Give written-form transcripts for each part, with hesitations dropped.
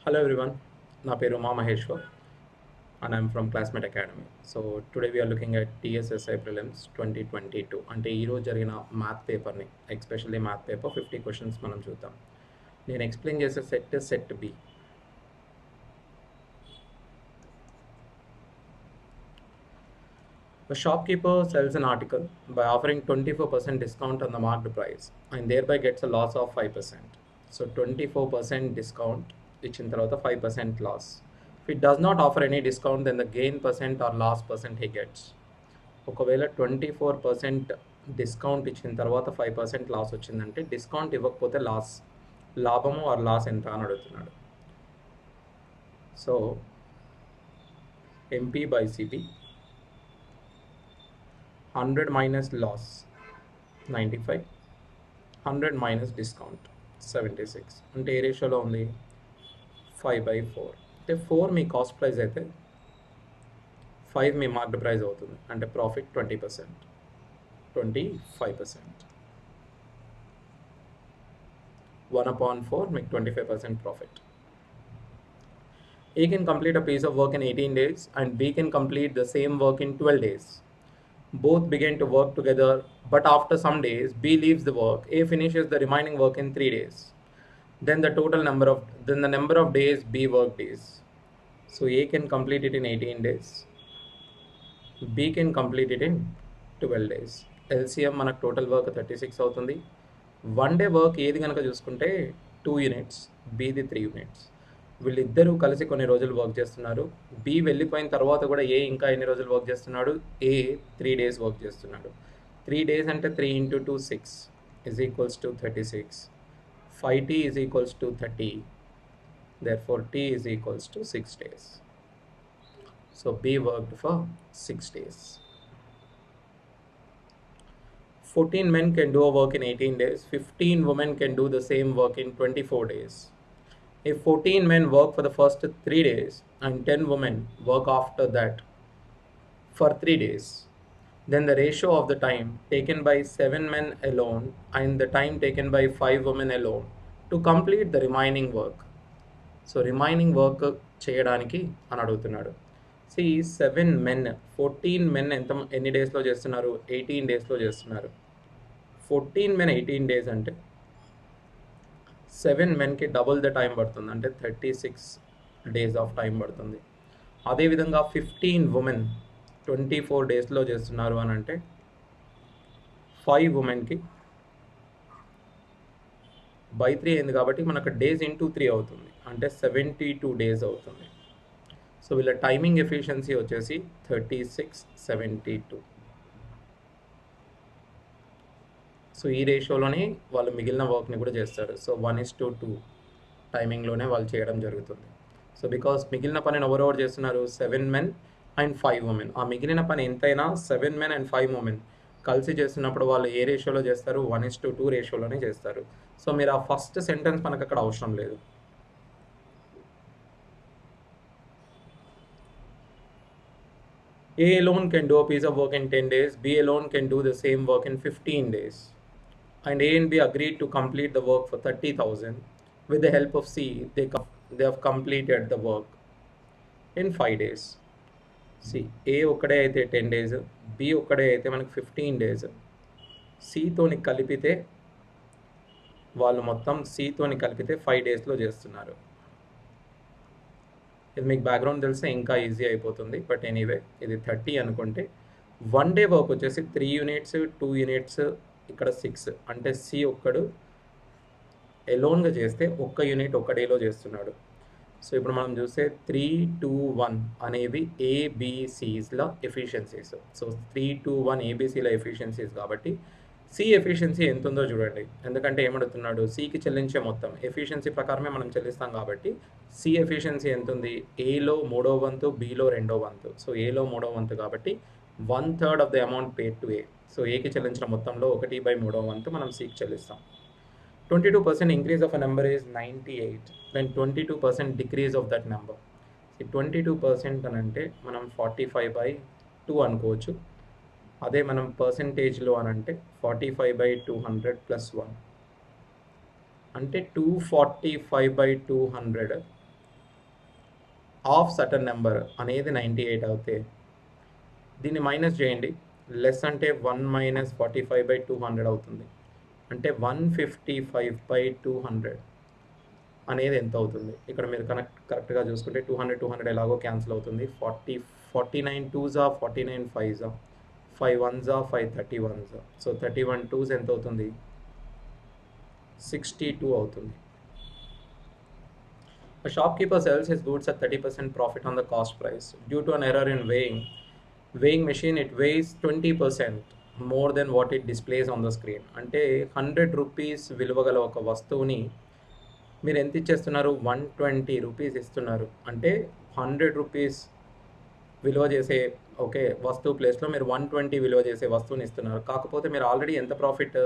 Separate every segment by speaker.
Speaker 1: Hello everyone, నా పేరు Maheshwar and I'm from Classmate Academy. So today we are looking at TSSI Prelims 2022. అంటే ఈరోజు జరిగిన math పేపర్ని ఎస్పెషల్లీ మ్యాథ్ పేపర్ 50 క్వశ్చన్స్ మనం చూద్దాం. నేను ఎక్స్ప్లెయిన్ చేసే set B. A shopkeeper sells an article by offering 24% discount on the marked price and thereby gets a loss of 5%. So 24% discount, ఇచ్చిన తర్వాత 5% loss. If it does not offer any discount, then the gain percent or loss percent he gets. ఒకవేళ 24% discount ఇచ్చిన తర్వాత 5% loss వచ్చిందంటే discount ఇవ్వకపోతే లాభము are loss ఎంత అని అడుగుతున్నాడు. So MP by CP 100 minus loss 95, 100 minus discount 76. అంటే ఏ రేషియోలో ఉంది 5/4. అంటే 4 మీ కాస్ట్ ప్రైస్ అయితే 5 మీ మార్క్డ్ ప్రైస్ అవుతుంది. అంటే ప్రాఫిట్ 20%, 25%. 1/4 మీకు 25% profit. A can complete a piece of work in 18 days and B can complete the same work in 12 days. Both begin to work together, but after some days, B leaves the work. A finishes the remaining work in 3 days. Then the number of days B worked is. So A can complete it in 18 days. B can complete it in 12 days. LCM మనకు total work 36 అవుతుంది. 1 day work ఏది కనుక చూసుకుంటే 2 units, Bది 3 units. వీళ్ళిద్దరూ కలిసి కొన్ని రోజులు work చేస్తున్నారు. బి వెళ్ళిపోయిన తర్వాత కూడా ఏ ఇంకా ఎన్ని రోజులు వర్క్ చేస్తున్నాడు? ఏ 3 days వర్క్ చేస్తున్నాడు. 3 days అంటే 3 into 2 6 is equals to 36. 5t is equals to 30. Therefore t is equals to 6 days. So B worked for 6 days. 14 men can do a work in 18 days. 15 women can do the same work in 24 days. If 14 men work for the first 3 days and 10 women work after that for 3 days, then the ratio of the time taken by 7 men alone and the time taken by 5 women alone to complete the remaining work. So remaining work చేయడానికి అని అడుగుతున్నాడు. See 7 men, 14 men ఎన్ని డేస్లో చేస్తున్నారు? 18 డేస్లో చేస్తున్నారు. 14 men 18 days అంటే 7 menకి double the time పడుతుంది, అంటే 36 days ఆఫ్ టైం పడుతుంది. అదేవిధంగా 15 women 24 daysలో చేస్తున్నారు అని అంటే 5 womenకి బై 3 అయింది కాబట్టి మనకు డేస్ ఇంటూ 3 అవుతుంది, అంటే 72 days అవుతుంది. సో వీళ్ళ టైమింగ్ ఎఫిషియన్సీ వచ్చేసి 36/72. సో ఈ రేషియోలోనే వాళ్ళు మిగిలిన వర్క్ని కూడా చేస్తారు. సో 1:2 టైమింగ్లోనే వాళ్ళు చేయడం జరుగుతుంది. సో బికాస్ మిగిలిన పనిని ఎవరెవరు చేస్తున్నారు? 7 men and 5 women. ఆ మిగిలిన పని ఎంతైనా 7 men and 5 women కలిసి చేస్తున్నప్పుడు వాళ్ళు ఏ రేషియోలో చేస్తారు? 1:2 రేషియోలోనే చేస్తారు. సో మీరు ఆ ఫస్ట్ సెంటెన్స్ మనకు అక్కడ అవసరం లేదు. A alone can do a piece of work in 10 days. B alone can do the same work in 15 days. And A and B agreed to complete the work for 30,000. With the help of C, they have completed the work in 5 days. See, A ఒక్కడే అయితే 10 days, B ఒక్కడే అయితే మనకు 15 days. Cతోని కలిపితే వాళ్ళు మొత్తం Cతోని కలిపితే 5 daysలో చేస్తున్నారు. ఇది మీకు బ్యాక్గ్రౌండ్ తెలిస్తే ఇంకా ఈజీ అయిపోతుంది. బట్ ఎనీవే ఇది 30 అనుకుంటే 1 day వర్క్ వచ్చేసి 3 units, 2 units, ఇక్కడ 6, అంటే సి ఒక్కడు ఎలోన్గా చేస్తే ఒక్క యూనిట్ ఒక్క డేలో చేస్తున్నాడు. సో ఇప్పుడు మనం చూస్తే 3, 2, 1 అనేవి ఏబిసిస్ల ఎఫిషియన్సీస్. సో 3, 2, 1 ఏబిసిల ఎఫిషియన్సీస్ కాబట్టి సి ఎఫిషియన్సీ ఎంత ఉందో చూడండి. ఎందుకంటే ఏమడుగుతున్నాడు? సికి చెల్లించే మొత్తం ఎఫిషియన్సీ ప్రకారమే మనం చెల్లిస్తాం కాబట్టి సి ఎఫిషియన్సీ ఎంత ఉంది? ఏలో 3వ వంతు, బిలో 2వ వంతు. సో ఏలో 3వ వంతు కాబట్టి 1/3 of the amount paid to A. So ఏకి చెల్లించిన మొత్తంలో 1/3వ వంతు మనం సికి చెల్లిస్తాం. 22% increase of a number is 98. Then 22% decrease of that number. 22% అని అంటే మనం 45/2 అనుకోవచ్చు. అదే మనం పర్సెంటేజ్లో అని అంటే 45/200 + 1 అంటే 245/200 హాఫ్ సర్టన్ నెంబర్ అనేది 98 అవుతే దీన్ని మైనస్ చేయండి. లెస్ అంటే 1 - 45/200 అవుతుంది. అంటే 155/200 అనేది ఎంత అవుతుంది? ఇక్కడ మీరు కరెక్ట్గా చూసుకుంటే 200 200 ఎలాగో క్యాన్సిల్ అవుతుంది. 49 2s 49 5s 5 1s 5 31s. So 31 2s ఎంత అవుతుంది? 62 అవుతుంది. A shopkeeper sells his goods at 30% profit on the cost price. Due to an error in weighing machine, it weighs 20% more than what it displays on the screen. అంటే 100 rupees విలువ గల ఒక వస్తువుని మీరు ఎంత ఇచ్చేస్తున్నారు? 120 రూపీస్ ఇస్తున్నారు. అంటే 100 రూపీస్ విలువ చేసే వస్తువు ప్లేస్లో మీరు 120 విలువ చేసే వస్తువుని ఇస్తున్నారు. కాకపోతే మీరు ఆల్రెడీ ఎంత ప్రాఫిట్?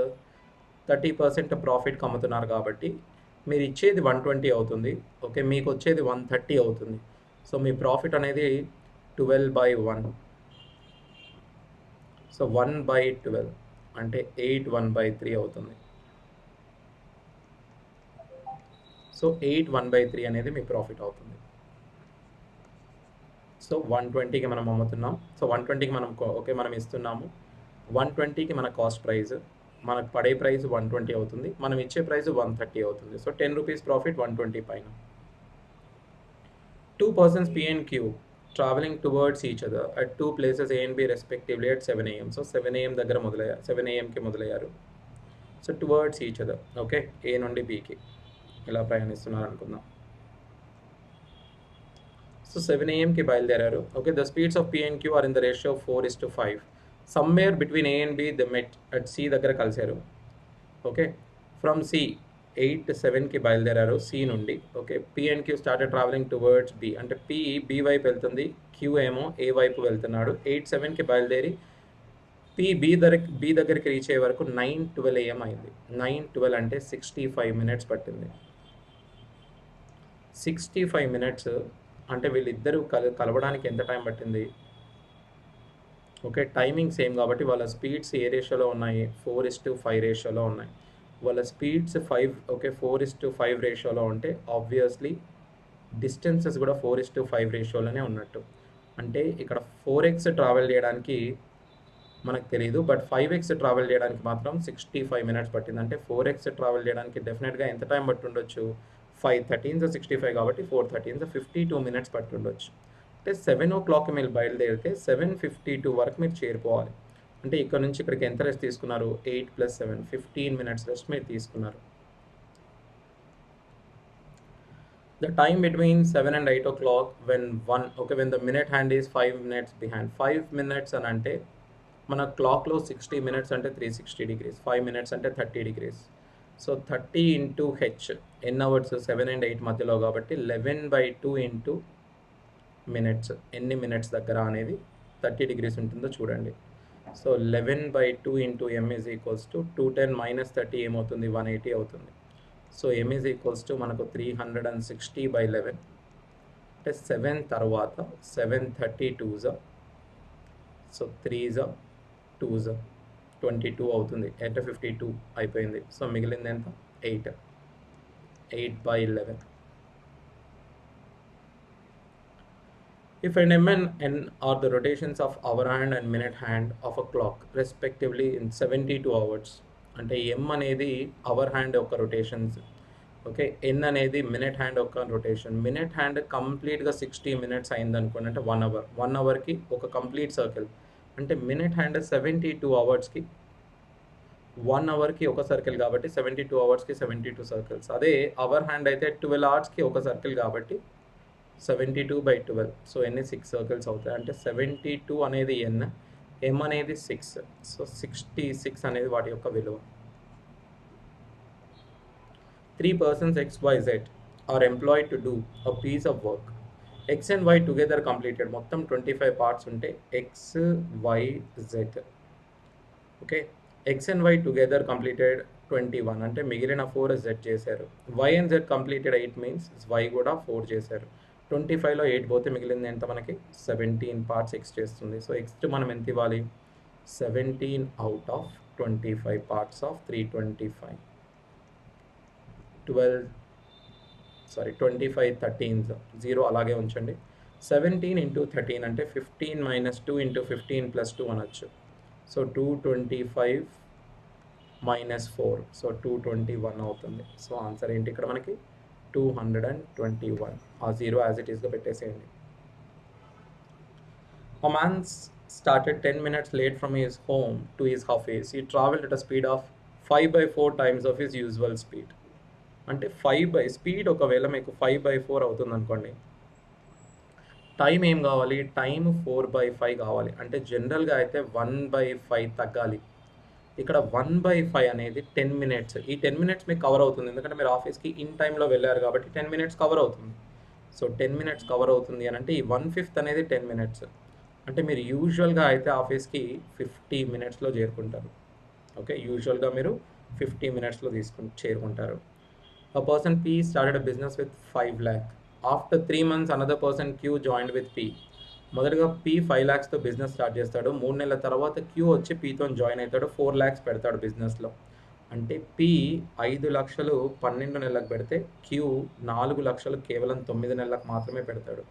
Speaker 1: 30% ప్రాఫిట్కి అమ్ముతున్నారు కాబట్టి మీరు ఇచ్చేది 120 అవుతుంది. మీకు వచ్చేది 130 అవుతుంది. సో మీ ప్రాఫిట్ అనేది 12/1. సో 1/12 అంటే 8 1/3 అవుతుంది. సో 8 1/3 అనేది మీ ప్రాఫిట్ అవుతుంది. సో 120కి మనం అమ్ముతున్నాం. సో 120కి మనం ఇస్తున్నాము. 120కి మన కాస్ట్ ప్రైస్, మనకు పడే ప్రైస్ 120 అవుతుంది. మనం ఇచ్చే ప్రైస్ 130 అవుతుంది. సో 10 రూపీస్ ప్రాఫిట్ 120 పైన. 2 persons P and Q traveling towards each other at 2 places A and B respectively at 7 AM. So 7 AM దగ్గర 7 AMకి మొదలయ్యారు. So towards each other. A నుండి బీకి ఇలా ప్రయాణిస్తున్నారు అనుకుందాం. సో 7 AMకి బయలుదేరారు. The speeds of P and Q are in the ratio 4:5. Somewhere between A and B the met at C దగ్గర కలిశారు. ఫ్రమ్ C 8:07కి బయలుదేరారు C నుండి. P and Q started travelling towards B. అంటే P B వైపు వెళ్తుంది, Q ఏమో A వైపు వెళ్తున్నాడు. 8:07కి బయలుదేరి P B దగ్గరికి రీచ్ అయ్యే వరకు 9:12 AM అయింది. 9:12 అంటే 65 minutes పట్టింది. 65 minutes అంటే వీళ్ళిద్దరూ కలవడానికి ఎంత టైం పట్టింది? టైమింగ్ సేమ్ కాబట్టి వాళ్ళ స్పీడ్స్ ఏ రేషియోలో ఉన్నాయి? 4:5 రేషియోలో ఉన్నాయి. వాళ్ళ స్పీడ్స్ 4:5 రేషియోలో ఉంటే ఆబ్వియస్లీ డిస్టెన్సెస్ కూడా 4:5 రేషియోలోనే ఉన్నట్టు. అంటే ఇక్కడ 4x ట్రావెల్ చేయడానికి మనకు తెలియదు, బట్ 5x ట్రావెల్ చేయడానికి మాత్రం 65 minutes పట్టింది. అంటే 4x ట్రావెల్ చేయడానికి డెఫినెట్గా ఎంత టైం పట్టి ఉండొచ్చు? 5 13s 65 కాబట్టి 4 13s 52 minutes పట్టి ఉండొచ్చు. అంటే 7 o'clockకి మీరు బయలుదేరితే 7:52 వరకు మీరు చేరిపోవాలి. అంటే ఇక్కడ నుంచి ఇక్కడికి ఎంత రెస్ట్ తీసుకున్నారు? 8 + 7 15 minutes రెస్ట్ మీరు తీసుకున్నారు. The time between 7 and 8 o'clock when the minute hand is 5 minutes behind. 5 minutes అని అంటే మన క్లాక్లో 60 minutes అంటే 360 degrees, 5 minutes అంటే 30 degrees. సో 30 into h ఎన్ని అవర్స్? 7 and 8 మధ్యలో కాబట్టి 11/2 into మినిట్స్. ఎన్ని మినిట్స్ దగ్గర అనేది 30 degrees ఉంటుందో చూడండి. So 11/2 into m is equals to 210 - 30 ఏమవుతుంది? 180 అవుతుంది. So m is equals to మనకు 360/11 అంటే 7 తర్వాత 732s, సో 3s 2s 22 అవుతుంది. 8:52 అయిపోయింది. సో మిగిలింది ఎంత? 8/11. If n m and n are the rotations of hour hand and minute hand of a clock respectively in 72 hours, అంటే m అనేది hour hand యొక్క రొటేషన్స్, n అనేది మినిట్ హ్యాండ్ యొక్క rotation. Minute hand కంప్లీట్గా 60 minutes అయింది అనుకోండి, అంటే 1 hour. 1 hourకి ఒక కంప్లీట్ సర్కిల్. అంటే మినిట్ హ్యాండ్ 72 hours-కి 1 hourకి ఒక సర్కిల్ కాబట్టి 72 hours-కి 72 circles. అదే అవర్ హ్యాండ్ అయితే 12 hours-కి ఒక సర్కిల్ కాబట్టి 72/12. సో ఎన్ని 6 circles అవుతాయి. అంటే 72 అనేది n, m అనేది 6. సో 66 అనేది వాటి యొక్క విలువ. 3 persons XYZ are employed to do a piece of work. X and Y together completed. మొత్తం 25 parts ఉంటే X, Y, Z. X and Y together completed 21 అంటే మిగిలిన 4 Z చేశారు. Y and Z completed 8 means Y కూడా 4 చేశారు. 25లో 8 పోతే మిగిలింది ఎంత మనకి? 17 parts X చేస్తుంది. సో X మనం ఎంత ఇవ్వాలి? 17 out of 25 parts of 325. 25 13s 0 అలాగే ఉంచండి. 17 ఇంటూ 13 అంటే 15 మైనస్ 2 ఇంటూ 15 ప్లస్ 2 అనొచ్చు. సో 225 మైనస్ 4, సో 221 అవుతుంది. సో ఆన్సర్ ఏంటి ఇక్కడ మనకి 221. ఆ జీరో యాజ్ ఇట్ ఈస్గా పెట్టేసేయండి. A man started 10 minutes late from his home to his office. He traveled at a speed of 5/4 times of his usual speed. అంటే 5 speed ఒకవేళ మీకు 5/4 అవుతుంది అనుకోండి, టైం ఏం కావాలి, టైం 4/5 కావాలి. అంటే జనరల్గా అయితే 1/5 తగ్గాలి. ఇక్కడ 1/5 అనేది 10 మినిట్స్. ఈ 10 మినిట్స్ మీకు కవర్ అవుతుంది, ఎందుకంటే మీరు ఆఫీస్కి ఇన్ టైంలో వెళ్ళారు కాబట్టి 10 మినిట్స్ కవర్ అవుతుంది. సో 10 మినిట్స్ కవర్ అవుతుంది అని అంటే ఈ 1/5 అనేది 10 మినిట్స్. అంటే మీరు యూజువల్గా అయితే ఆఫీస్కి 50 మినిట్స్లో చేరుకుంటారు. ఓకే, యూజువల్గా మీరు 50 మినిట్స్లో చేరుకుంటారు. A person P started a business with 5 lakh. After 3 months, another person Q joined with P. మొదటగా P 5 lakhsతో బిజినెస్ స్టార్ట్ చేస్తాడు. 3 నెలల తర్వాత Q వచ్చి Pతో జాయిన్ అవుతాడు. 4 lakhs పెడతాడు బిజినెస్లో. అంటే P 5 లక్షలు 12 నెలలకు పెడితే Q 4 లక్షలు కేవలం 9 నెలలకు మాత్రమే పెడతాడు.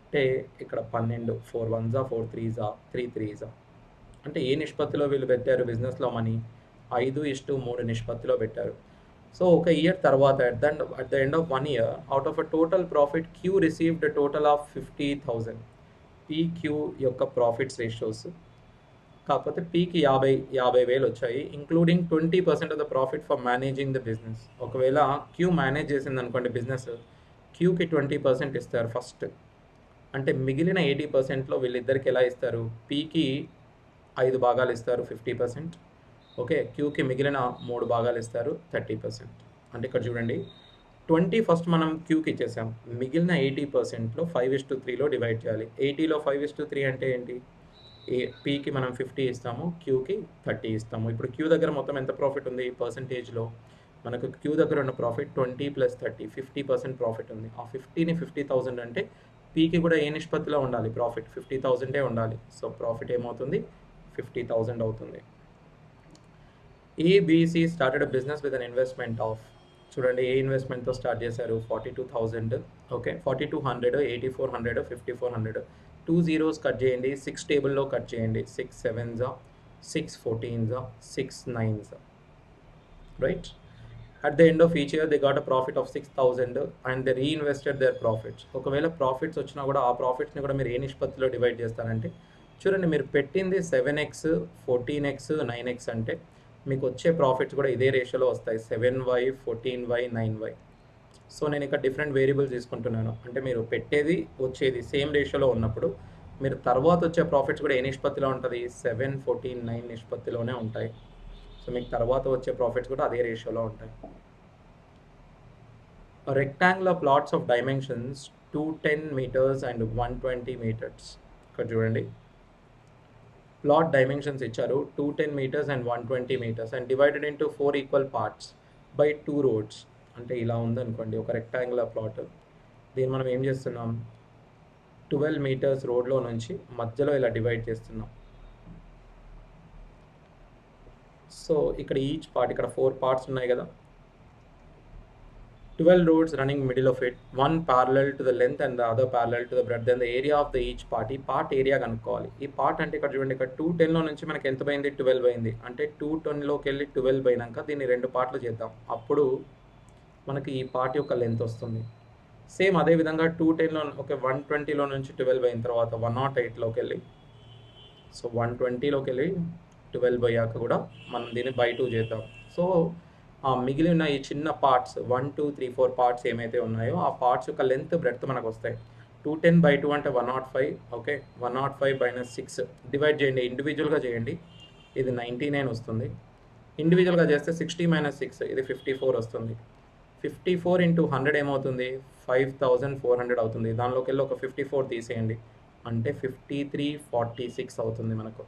Speaker 1: అంటే ఇక్కడ 12, 4 1s 4 3s 3 3s. అంటే ఏ నిష్పత్తిలో వీళ్ళు పెట్టారు బిజినెస్లో మనీ? 5:3 నిష్పత్తిలో పెట్టారు. సో ఒక ఇయర్ తర్వాత at the end of 1 year, out of a total profit, Q received a total of 50,000. PQ యొక్క ప్రాఫిట్స్ రేషియోస్, కాకపోతే Pకి 50,000 వచ్చాయి, including 20% of the profit for managing the business. ఒకవేళ Q మేనేజ్ చేసింది అనుకోండి బిజినెస్, Qకి 20% ఇస్తారు first. అంటే మిగిలిన 80%లో వీళ్ళిద్దరికి ఎలా ఇస్తారు? Pకి 5 భాగాలు ఇస్తారు 50%. ఓకే, Qకి మిగిలిన 3 భాగాలు ఇస్తారు 30%. అంటే ఇక్కడ చూడండి, 20 ఫస్ట్ మనం Qకి ఇచ్చేసాం, మిగిలిన 80%లో 5:3లో డివైడ్ చేయాలి. 80లో 5:3 అంటే ఏంటి? Pకి మనం 50 ఇస్తాము, Qకి 30 ఇస్తాము. ఇప్పుడు Q దగ్గర మొత్తం ఎంత ప్రాఫిట్ ఉంది పర్సంటేజ్లో? మనకు Q దగ్గర ఉన్న ప్రాఫిట్ 20 + 30, 50% ప్రాఫిట్ ఉంది. ఆ 50ని 50,000 అంటే Pకి కూడా ఏ నిష్పత్తిలో ఉండాలి? ప్రాఫిట్ 50,000 ఉండాలి. సో ప్రాఫిట్ ఏమవుతుంది? 50,000 అవుతుంది. ABC started a business with an investment of, చూడండి ఏ ఇన్వెస్ట్మెంట్తో స్టార్ట్ చేశారు? 42,000. ఓకే, 4,200, 8,400, 5,400. 2 zeros కట్ చేయండి, 6 టేబుల్లో కట్ చేయండి. 6 7s, 6 14s, 6 9s. Right. At the end of each year, they got a profit of 6,000 and they reinvested their profits. ఒకవేళ profits వచ్చినా కూడా ఆ ప్రాఫిట్స్ని కూడా మీరు ఏ నిష్పత్తిలో డివైడ్ చేస్తారంటే, చూడండి మీరు పెట్టింది 7x, 14x, 9x అంటే మీకు వచ్చే ప్రాఫిట్స్ కూడా ఇదే రేషియోలో వస్తాయి, 7y, 14y, 9y. సో నేను ఇక్కడ డిఫరెంట్ వేరియబుల్స్ తీసుకుంటున్నాను. అంటే మీరు పెట్టేది వచ్చేది సేమ్ రేషియోలో ఉన్నప్పుడు మీరు తర్వాత వచ్చే ప్రాఫిట్స్ కూడా ఏ నిష్పత్తిలో ఉంటుంది? 7, 14, 9 నిష్పత్తిలోనే ఉంటాయి. సో మీకు తర్వాత వచ్చే ప్రాఫిట్స్ కూడా అదే రేషియోలో ఉంటాయి. Rectangular plots of dimensions 210 meters and 120 meters. ఇక్కడ చూడండి, ప్లాట్ డైమెన్షన్స్ ఇచ్చారు 210 meters and 120 meters and divided into 4 equal parts by 2 roads. అంటే ఇలా ఉందనుకోండి ఒక రెక్టాంగులర్ ప్లాట్. దీన్ని మనం ఏం చేస్తున్నాం? 12 meters రోడ్లో నుంచి మధ్యలో ఇలా డివైడ్ చేస్తున్నాం. సో ఇక్కడ ఈచ్ పార్ట్, ఇక్కడ 4 parts ఉన్నాయి కదా, 12 roads running middle of it, one parallel to the length and the other parallel to the breadth. Then the area of the each part, ఈ పార్ట్ ఏరియా కనుక్కోవాలి. ఈ part అంటే ఇక్కడ చూడండి, ఇక్కడ 210లో నుంచి మనకి ఎంత పోయింది? 12 అయింది. అంటే 210లోకి వెళ్ళి 12 పోయినాక దీన్ని 2 పార్ట్లు చేద్దాం, అప్పుడు మనకి ఈ పార్ట్ యొక్క లెంత్ వస్తుంది. సేమ్ అదేవిధంగా 210లో ఒక 120లో నుంచి 12 అయిన తర్వాత 108లోకి వెళ్ళి, సో 120లోకి వెళ్ళి 12 పోయాక కూడా మనం దీన్ని by 2 చేద్దాం. సో ఆ మిగిలిన ఈ చిన్న పార్ట్స్ 1 2 3 4 పార్ట్స్ ఏమైతే ఉన్నాయో ఆ పార్ట్స్ యొక్క లెంత్ బ్రెడ్త్ మనకు వస్తాయి. 210/2 అంటే 105. ఓకే, 105 - 6 డివైడ్ చేయండి, ఇండివిజువల్గా చేయండి, ఇది 99 వస్తుంది. ఇండివిజువల్గా చేస్తే 60 - 6 ఇది 54 వస్తుంది. 54 × 100 ఏమవుతుంది? 5,400 అవుతుంది. దానిలోకి వెళ్ళి ఒక 54 తీసేయండి, అంటే 5346 అవుతుంది మనకు.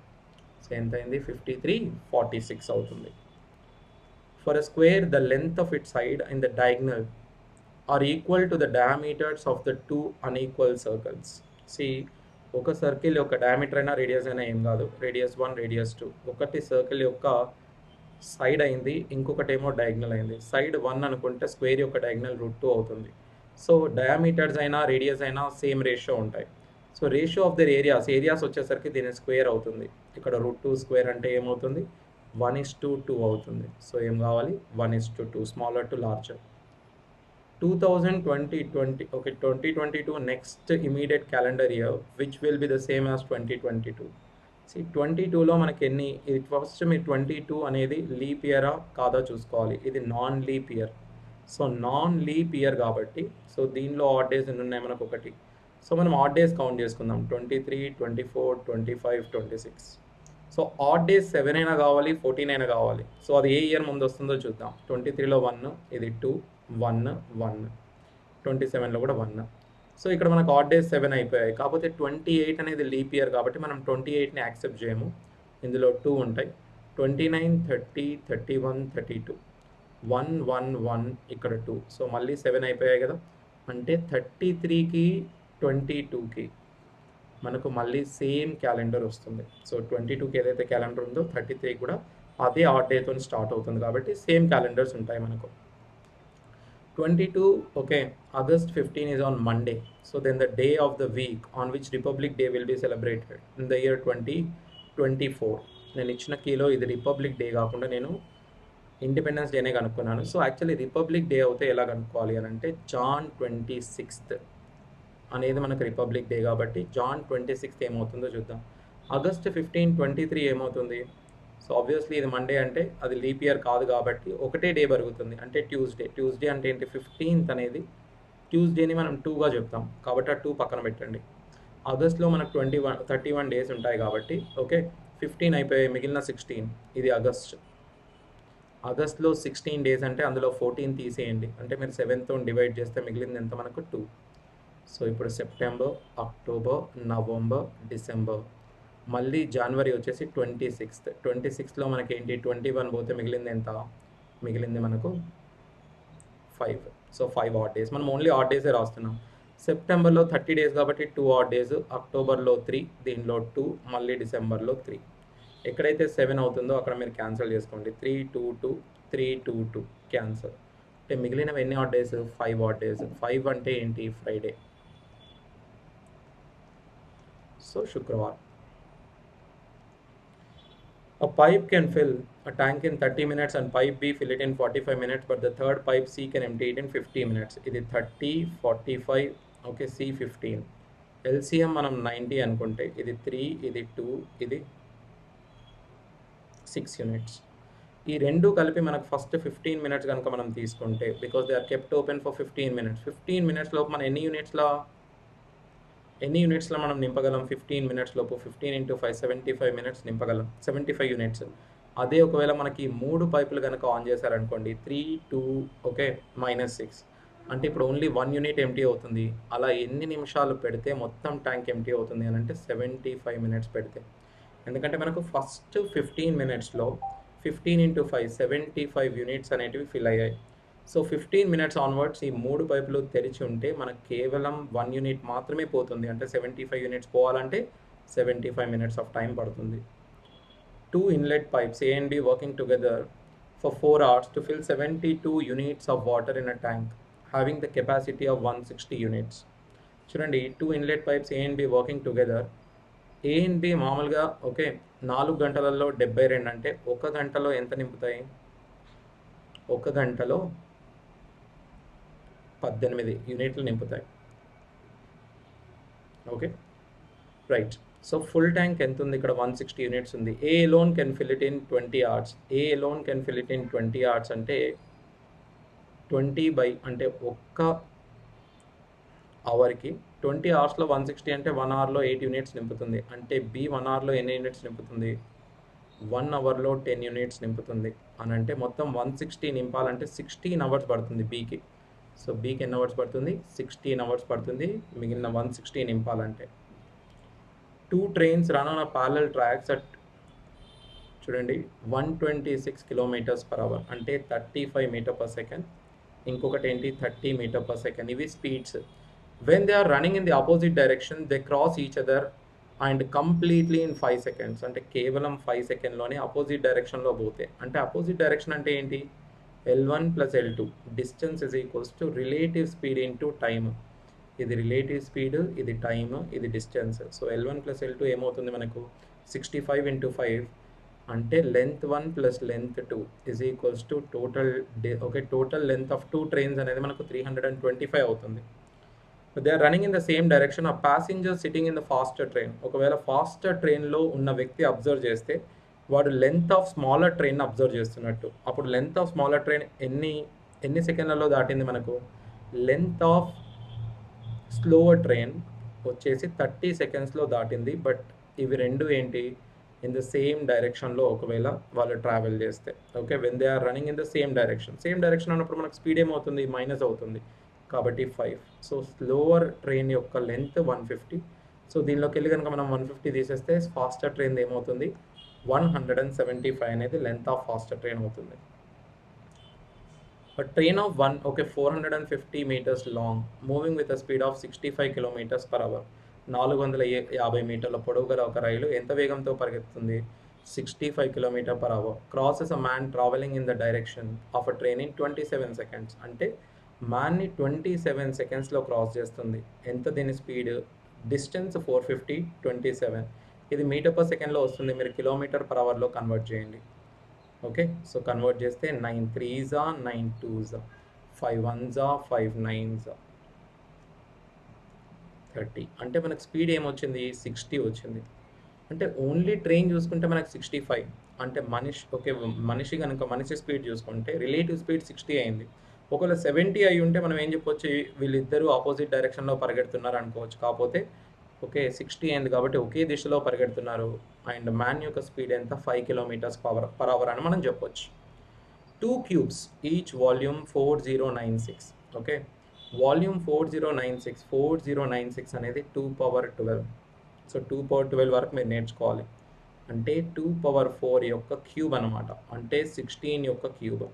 Speaker 1: సో ఎంత అయింది? 5346 అవుతుంది. For a square, the length of its side and the diagonal are equal to the diameters of the two unequal circles. See, ఒక సర్కిల్ యొక్క డయామీటర్ అయినా రేడియస్ అయినా ఏం కాదు, రేడియస్ 1, రేడియస్ 2. ఒకటి సర్కిల్ యొక్క సైడ్ అయింది, ఇంకొకటి ఏమో డయాగ్నల్ అయింది. సైడ్ 1 అనుకుంటే స్క్వేర్ యొక్క డయాగ్నల్ √2 అవుతుంది. సో డయామీటర్స్ అయినా రేడియస్ అయినా సేమ్ రేషియో ఉంటాయి. So ratio of their areas వచ్చేసరికి దీని స్క్వేర్ అవుతుంది. ఇక్కడ √2² అంటే ఏమవుతుంది 1:2 అవుతుంది. సో ఏం కావాలి 1:2 smaller to larger. 2020 okay 2022 next immediate calendar year which will be the same as 2022. See 22లో మనకి ఎన్ని ఇది ఫస్ట్ మీరు 22 అనేది లీప్ ఇయరా కాదా చూసుకోవాలి. ఇది non leap year. So non leap year కాబట్టి సో దీనిలో ఆడ్ డేస్ ఎన్ని ఉన్నాయి మనకు ఒకటి. సో మనం ఆడ్ డేస్ కౌంట్ చేసుకుందాం 23, 24, 25, 26. సో ఆడ్ డేస్ 7 అయినా కావాలి 14 అయినా కావాలి. సో అది ఏ ఇయర్ ముందు వస్తుందో చూద్దాం. 23లో 1, ఇది 2, 1, 1, 27లో కూడా 1. సో ఇక్కడ మనకు ఆడ్ డేస్ 7 అయిపోయాయి. కాకపోతే 28 అనేది లీప్ ఇయర్ కాబట్టి మనం 28ని యాక్సెప్ట్ చేయము. ఇందులో 2 ఉంటాయి. 29, 30, 31, 32, 1, 1, 1 ఇక్కడ 2. సో మళ్ళీ 7 అయిపోయాయి కదా. అంటే 33కి 22కి మనకు మళ్ళీ సేమ్ క్యాలెండర్ వస్తుంది. సో 22కి ఏదైతే క్యాలెండర్ ఉందో 33 కూడా అదే ఆడ్ డేతో స్టార్ట్ అవుతుంది కాబట్టి సేమ్ క్యాలెండర్స్ ఉంటాయి మనకు. 22 okay August 15 is on Monday, so then the day of the week on which Republic Day will be celebrated in the year 2024. నేను ఇచ్చిన కీలో ఇది రిపబ్లిక్ డే కాకుండా నేను ఇండిపెండెన్స్ డేనే కనుక్కున్నాను. సో యాక్చువల్లీ రిపబ్లిక్ డే అయితే ఎలా కనుక్కోవాలి అని అంటే జాన్ 26 అనేది మనకు రిపబ్లిక్ డే కాబట్టి జాన్ 26 ఏమవుతుందో చూద్దాం. ఆగస్ట్ 15, 23 ఏమవుతుంది. సో ఆబ్వియస్లీ ఇది మండే అంటే అది లీప్ ఇయర్ కాదు కాబట్టి ఒకటే డే పెరుగుతుంది అంటే ట్యూస్డే అంటే ఏంటి 15th అనేది ట్యూస్డేని మనం 2గా చెప్తాం కాబట్టి ఆ 2 పక్కన పెట్టండి. ఆగస్ట్లో మనకు 31 డేస్ ఉంటాయి కాబట్టి ఓకే 15 అయిపోయాయి మిగిలిన 16 ఇది ఆగస్ట్లో 16 డేస్ అంటే అందులో 14 తీసేయండి అంటే మీరు 7తో డివైడ్ చేస్తే మిగిలింది ఎంత మనకు 2. సో ఇప్పుడు సెప్టెంబర్, అక్టోబర్, నవంబర్, డిసెంబర్, మళ్ళీ జనవరి వచ్చేసి 26లో మనకి ఏంటి 21 పోతే మిగిలింది ఎంత, మిగిలింది మనకు 5. సో 5 ఆడ్ డేస్ మనం ఓన్లీ ఆడ్ డేసే రాస్తున్నాం. సెప్టెంబర్లో 30 డేస్ కాబట్టి 2 ఆడ్ డేస్, అక్టోబర్లో 3, దీనిలో 2, మళ్ళీ డిసెంబర్లో 3. ఎక్కడైతే 7 అవుతుందో అక్కడ మీరు క్యాన్సిల్ చేసుకోండి. 3, 2, 2, 3, 2, 2 క్యాన్సిల్. అంటే మిగిలినవి ఎన్ని ఆడ్ డేస్ 5 ఆడ్ డేస్. 5 అంటే ఏంటి ఫ్రైడే, సో శుక్రవారం. A pipe can fill a tank in 30 minutes and pipe B fill it in 45 minutes, but the third pipe C can empty it in 50 minutes. ఇది 30, 45, okay C 15. LCM మనం 90 అనుకుంటే ఇది 3, ఇది 2, ఇది 6 units. ఈ రెండు కలిపి మనకు ఫస్ట్ 15 మినిట్స్ కనుక మనం తీసుకుంటే because they are kept open for 15 minutes. 15 minutes లోపు మనం ఎన్ని యూనిట్స్లో మనం నింపగలం 15 మినిట్స్ లోపు 15 × 5 75 మినిట్స్ నింపగలం 75 యూనిట్స్. అదే ఒకవేళ మనకి 3 పైపులు కనుక ఆన్ చేశారనుకోండి 3, 2 ఓకే -6 అంటే ఇప్పుడు ఓన్లీ 1 యూనిట్ ఎంటీ అవుతుంది. అలా ఎన్ని నిమిషాలు పెడితే మొత్తం ట్యాంక్ ఎంటీ అవుతుంది అని అంటే 75 మినిట్స్ పెడితే. ఎందుకంటే మనకు ఫస్ట్ 15 మినిట్స్లో 15 × 5 75 యూనిట్స్ అనేటివి ఫిల్ అయ్యాయి. సో 15 మినిట్స్ ఆన్వర్డ్స్ ఈ 3 పైపులు తెరిచి ఉంటే మనకు కేవలం 1 యూనిట్ మాత్రమే పోతుంది. అంటే 75 యూనిట్స్ పోవాలంటే 75 మినిట్స్ ఆఫ్ టైం పడుతుంది. 2 inlet pipes A and B working together for 4 hours to fill 72 units of water in a tank having the capacity of 160 units. చూడండి 2 inlet pipes A and B working together. A and B మామూలుగా okay 4 గంటలలో 72 అంటే 1 గంటలో ఎంత నింపుతాయి, 1 గంటలో 18 యూనిట్లు నింపుతాయి. Okay right. So full tank ఎంత ఉంది ఇక్కడ 160 యూనిట్స్ ఉంది. A alone can fill it in 20 hours. A alone can fill it in 20 hours అంటే 20 బై అంటే 1 అవర్కి 20 అవర్స్లో 160 అంటే 1 అవర్లో 8 యూనిట్స్ నింపుతుంది. అంటే బి 1 అవర్లో ఎన్ని యూనిట్స్ నింపుతుంది 1 అవర్లో 10 యూనిట్స్ నింపుతుంది అని అంటే మొత్తం 160 నింపాలంటే 16 అవర్స్ పడుతుంది బీకి. సో బీకి ఎన్ని అవర్స్ పడుతుంది 16 అవర్స్ పడుతుంది మిగిలిన 160 నింపాలంటే. 2 trains run on a parallel tracks at చూడండి 126 km/h అంటే 35 m/s. ఇంకొకటి ఏంటి 30 m/s. ఇవి speeds. When they are running in the opposite direction they cross each other and completely in 5 seconds. అంటే కేవలం 5 సెకండ్లోనే అపోజిట్ డైరెక్షన్లో పోతే. అంటే అపోజిట్ డైరెక్షన్ అంటే ఏంటి L1 + L2 distance is equals to relative speed into time. ఇది relative speed, ఇది time, ఇది distance. So L1 plus L2 ఏమవుతుంది మనకు 65 ఇంటూ 5 అంటే length 1 plus length 2 is equals to total length of 2 trains అనేది మనకు 325 అవుతుంది. They are running in the same direction. ఆ passenger sitting in the faster train. ఒకవేళ ఫాస్టర్ ట్రైన్లో ఉన్న వ్యక్తి అబ్జర్వ్ చేస్తే వాడు length of smaller train observe చేస్తున్నట్టు. అప్పుడు లెంత్ ఆఫ్ స్మాలర్ ట్రైన్ ఎన్ని సెకండ్లలో దాటింది మనకు? లెంత్ ఆఫ్ స్లోవర్ ట్రైన్ వచ్చేసి 30 సెకండ్స్లో దాటింది. బట్ ఇవి రెండు ఏంటి? ఇన్ ద సేమ్ డైరెక్షన్లో ఒకవేళ వాళ్ళు ట్రావెల్ చేస్తే, okay, when they are running in the same direction అన్నప్పుడు మనకు స్పీడ్ ఏమవుతుంది? మైనస్ అవుతుంది. కాబట్టి 5. సో స్లోవర్ ట్రైన్ యొక్క లెంత్ 150. సో దీనిలోకి వెళ్ళి కనుక మనం 150 తీసేస్తే ఫాస్టర్ ట్రైన్ ఏమవుతుంది? 175 అనేది లెంత్ ఆఫ్ ఫాస్టర్ ట్రైన్ అవుతుంది. A train of 450 meters long, moving with a speed of 65 kilometers per hour. 450 మీటర్ల పొడవు గల ఒక రైలు ఎంత వేగంతో పరిగెత్తుతుంది? 65 kilometre per hour. Crosses a man travelling in the direction of a train in 27 seconds. అంటే మ్యాన్ని 27 సెకండ్స్లో క్రాస్ చేస్తుంది. ఎంత దీని స్పీడ్? డిస్టెన్స్ 450, 27. ఇది మీటర్ పర్ సెకండ్లో వస్తుంది. మీరు కిలోమీటర్ పర్ అవర్లో కన్వర్ట్ చేయండి. ఓకే, సో కన్వర్ట్ చేస్తే 9 3s 9 2s 5 1s 5 9s 30. అంటే మనకు స్పీడ్ ఏమొచ్చింది? 60 వచ్చింది. అంటే ఓన్లీ ట్రైన్ చూసుకుంటే మనకు 65. అంటే మనిషి కనుక మనిషి స్పీడ్ చూసుకుంటే రిలేటివ్ స్పీడ్ 60 అయింది. ఒకవేళ 70 అయి ఉంటే మనం ఏం చెప్పొచ్చు? వీళ్ళిద్దరూ ఆపోజిట్ డైరెక్షన్లో పరిగెడుతున్నారు అనుకోవచ్చు. కాకపోతే 60 అయింది కాబట్టి ఒకే దిశలో పరిగెడుతున్నారు. అండ్ మ్యాన్ యొక్క స్పీడ్ ఎంత? 5 కిలోమీటర్స్ పర్ అవర్ అని మనం చెప్పొచ్చు. 2 cubes each volume 4096. Okay, volume 4096 అనేది 2 పవర్ 12. సో 2 పవర్ 12 వరకు మీరు నేర్చుకోవాలి. అంటే 2 పవర్ 4 యొక్క క్యూబ్ అనమాట. అంటే 16 యొక్క క్యూబ్.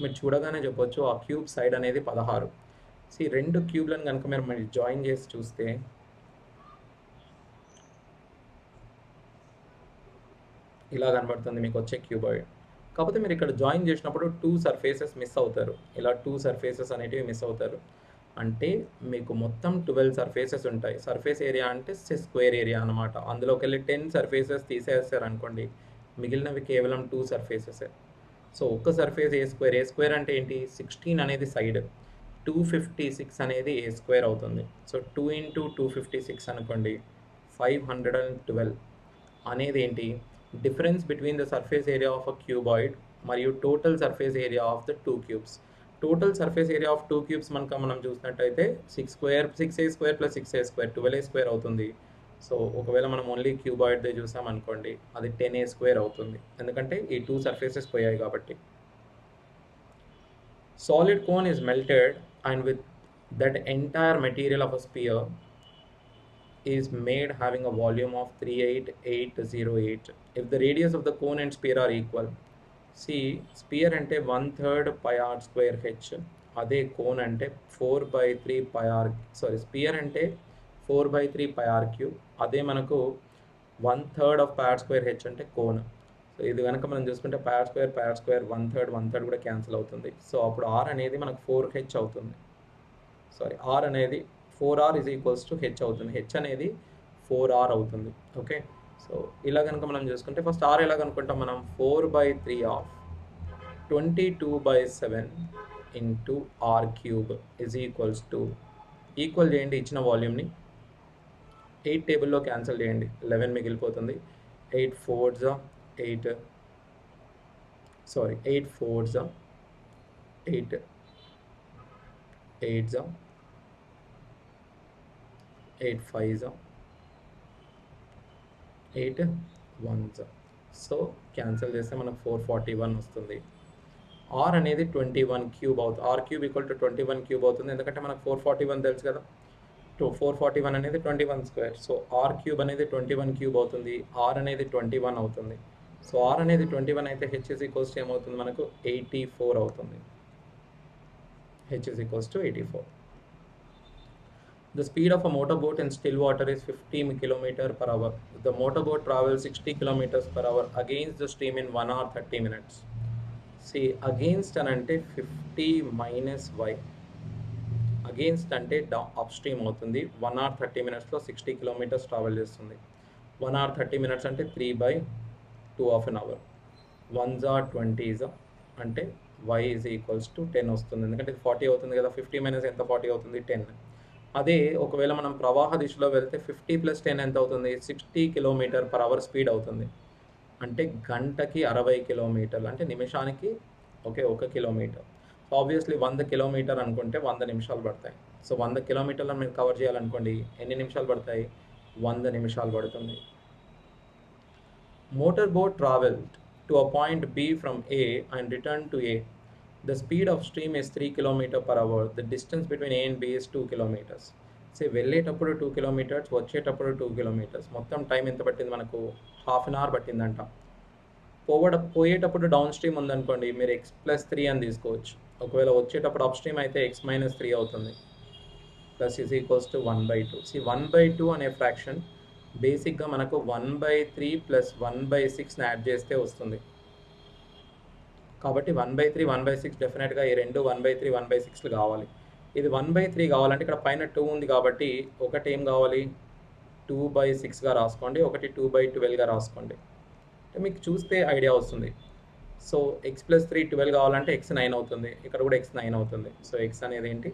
Speaker 1: మీరు చూడగానే చెప్పొచ్చు ఆ క్యూబ్ సైడ్ అనేది 16. రెండు క్యూబ్లను కనుక మీరు జాయిన్ చేసి చూస్తే ఇలా కనబడుతుంది మీకు వచ్చే క్యూబాయిడ్. కాకపోతే మీరు ఇక్కడ జాయిన్ చేసినప్పుడు 2 సర్ఫేసెస్ మిస్ అవుతారు. ఇలా 2 సర్ఫేసెస్ అనేటివి మిస్ అవుతారు. అంటే మీకు మొత్తం 12 సర్ఫేసెస్ ఉంటాయి. సర్ఫేస్ ఏరియా అంటే స్క్వేర్ ఏరియా అనమాట. అందులోకి వెళ్ళి 10 సర్ఫేసెస్ తీసేస్తారు అనుకోండి, మిగిలినవి కేవలం 2 సర్ఫేసెస్. సో ఒక్క సర్ఫేస్ ఏ స్క్వేర్ అంటే ఏంటి? 16 అనేది సైడ్, 256 అనేది ఏ స్క్వేర్ అవుతుంది. సో 2 ఇంటూ 256 అనుకోండి, 512 అనేది ఏంటి? Difference between the surface area of a cuboid మరియు total surface area of the 2 cubes. Total surface area of 2 cubes మనం చూసినట్టయితే 6a² ప్లస్ 6a², 12a² అవుతుంది. సో ఒకవేళ మనం ఓన్లీ క్యూబాయిడ్దే చూసాం అనుకోండి, అది 10a² అవుతుంది. ఎందుకంటే ఈ 2 సర్ఫేసెస్ పోయాయి కాబట్టి. Solid cone is melted and with that entire material of a sphere is made having a volume of 38808. If the radius of the cone and sphere are equal, sphere అంటే 1/3 pi r square h, అదే cone అంటే 4/3 pi r, spear అంటే 4/3 pi r cube, అదే మనకు 1/3 of pi r square h అంటే cone. So ఇది కనుక మనం చూసుకుంటే pi r square 1/3 కూడా క్యాన్సిల్ అవుతుంది. సో అప్పుడు r అనేది మనకు 4h అవుతుంది. r అనేది 4r is equals to h అవుతుంది. h అనేది 4r అవుతుంది. ఓకే, సో ఇలా కనుక మనం చూసుకుంటే ఫస్ట్ r ఎలా కనుక్కుంటాం మనం? 4/3 of 22/7 into r cube is equals to, equal చేయండి ఇచ్చిన వాల్యూమ్ని, 8 టేబుల్లో క్యాన్సిల్ చేయండి, 11 మిగిలిపోతుంది. 8 4s 8 8 4s 8 8s 8 5s 8 1s. So cancel చేస్తే మనకు 441 వస్తుంది. r అనేది 21 క్యూబ్ అవుతుంది. r cube equal to 21 cube అవుతుంది. ఎందుకంటే మనకు 441 తెలుసు కదా. 441 అనేది 21 స్క్వేర్. సో r క్యూబ్ అనేది 21 క్యూబ్ అవుతుంది. r అనేది 21 అవుతుంది. సో r అనేది 21 అయితే h is equals to ఏమవుతుంది మనకు? 84 అవుతుంది. h is equals to 84. The speed of a motorboat in still water is 50 km/h. The motorboat travels 60 km/h against the stream in 1 hour 30 minutes. Against అని అంటే 50 - y. Against అంటే up stream అవుతుంది. 1 hour 30 minutesలో 60 kilometers travel చేస్తుంది. 1 hour 30 minutes అంటే 3/2 of an hour. 1s are 20s అంటే y is equals to 10 వస్తుంది. ఎందుకంటే ఇది 40 అవుతుంది కదా, 50 మైనస్ ఎంత 40 అవుతుంది 10. అదే ఒకవేళ మనం ప్రవాహ దిశలో వెళ్తే 50 + 10 ఎంత అవుతుంది 60 km/h స్పీడ్ అవుతుంది. అంటే గంటకి 60 కిలోమీటర్లు, అంటే నిమిషానికి 1 కిలోమీటర్. సో ఆబ్వియస్లీ 100 కిలోమీటర్ అనుకుంటే 100 నిమిషాలు పడతాయి. సో 100 కిలోమీటర్లను మీరు కవర్ చేయాలనుకోండి, ఎన్ని నిమిషాలు పడతాయి? 100 నిమిషాలు పడుతుంది. Motorboat traveled to a point B from A and returned to A. The speed of stream is 3 km/h. The distance between A and B is 2 kilometers. So వెళ్ళేటప్పుడు 2 kilometers, వచ్చేటప్పుడు 2 kilometers. మొత్తం time ఎంత పట్టింది మనకు? హాఫ్ అన్ అవర్ పట్టిందంట. పోయేటప్పుడు down stream ఉందనుకోండి, మీరు x+3 అని తీసుకోవచ్చు. ఒకవేళ వచ్చేటప్పుడు అప్ స్ట్రీమ్ అయితే x-3 అవుతుంది. Plus is equals to 1/2. 1/2 అనే ఫ్రాక్షన్ బేసిక్గా మనకు 1/3 + 1/6ని యాడ్ చేస్తే వస్తుంది. కాబట్టి 1/3 1/6 డెఫినెట్గా ఈ రెండు 1/3 1/6 కావాలి. ఇది 1/3 కావాలంటే ఇక్కడ పైన 2 ఉంది కాబట్టి ఒకటి ఏం కావాలి? 2/6గా రాసుకోండి, ఒకటి 2/12గా రాసుకోండి. అంటే మీకు చూస్తే ఐడియా వస్తుంది. సో x+3 12 కావాలంటే x 9 అవుతుంది, ఇక్కడ కూడా x 9 అవుతుంది. సో x అనేది ఏంటి?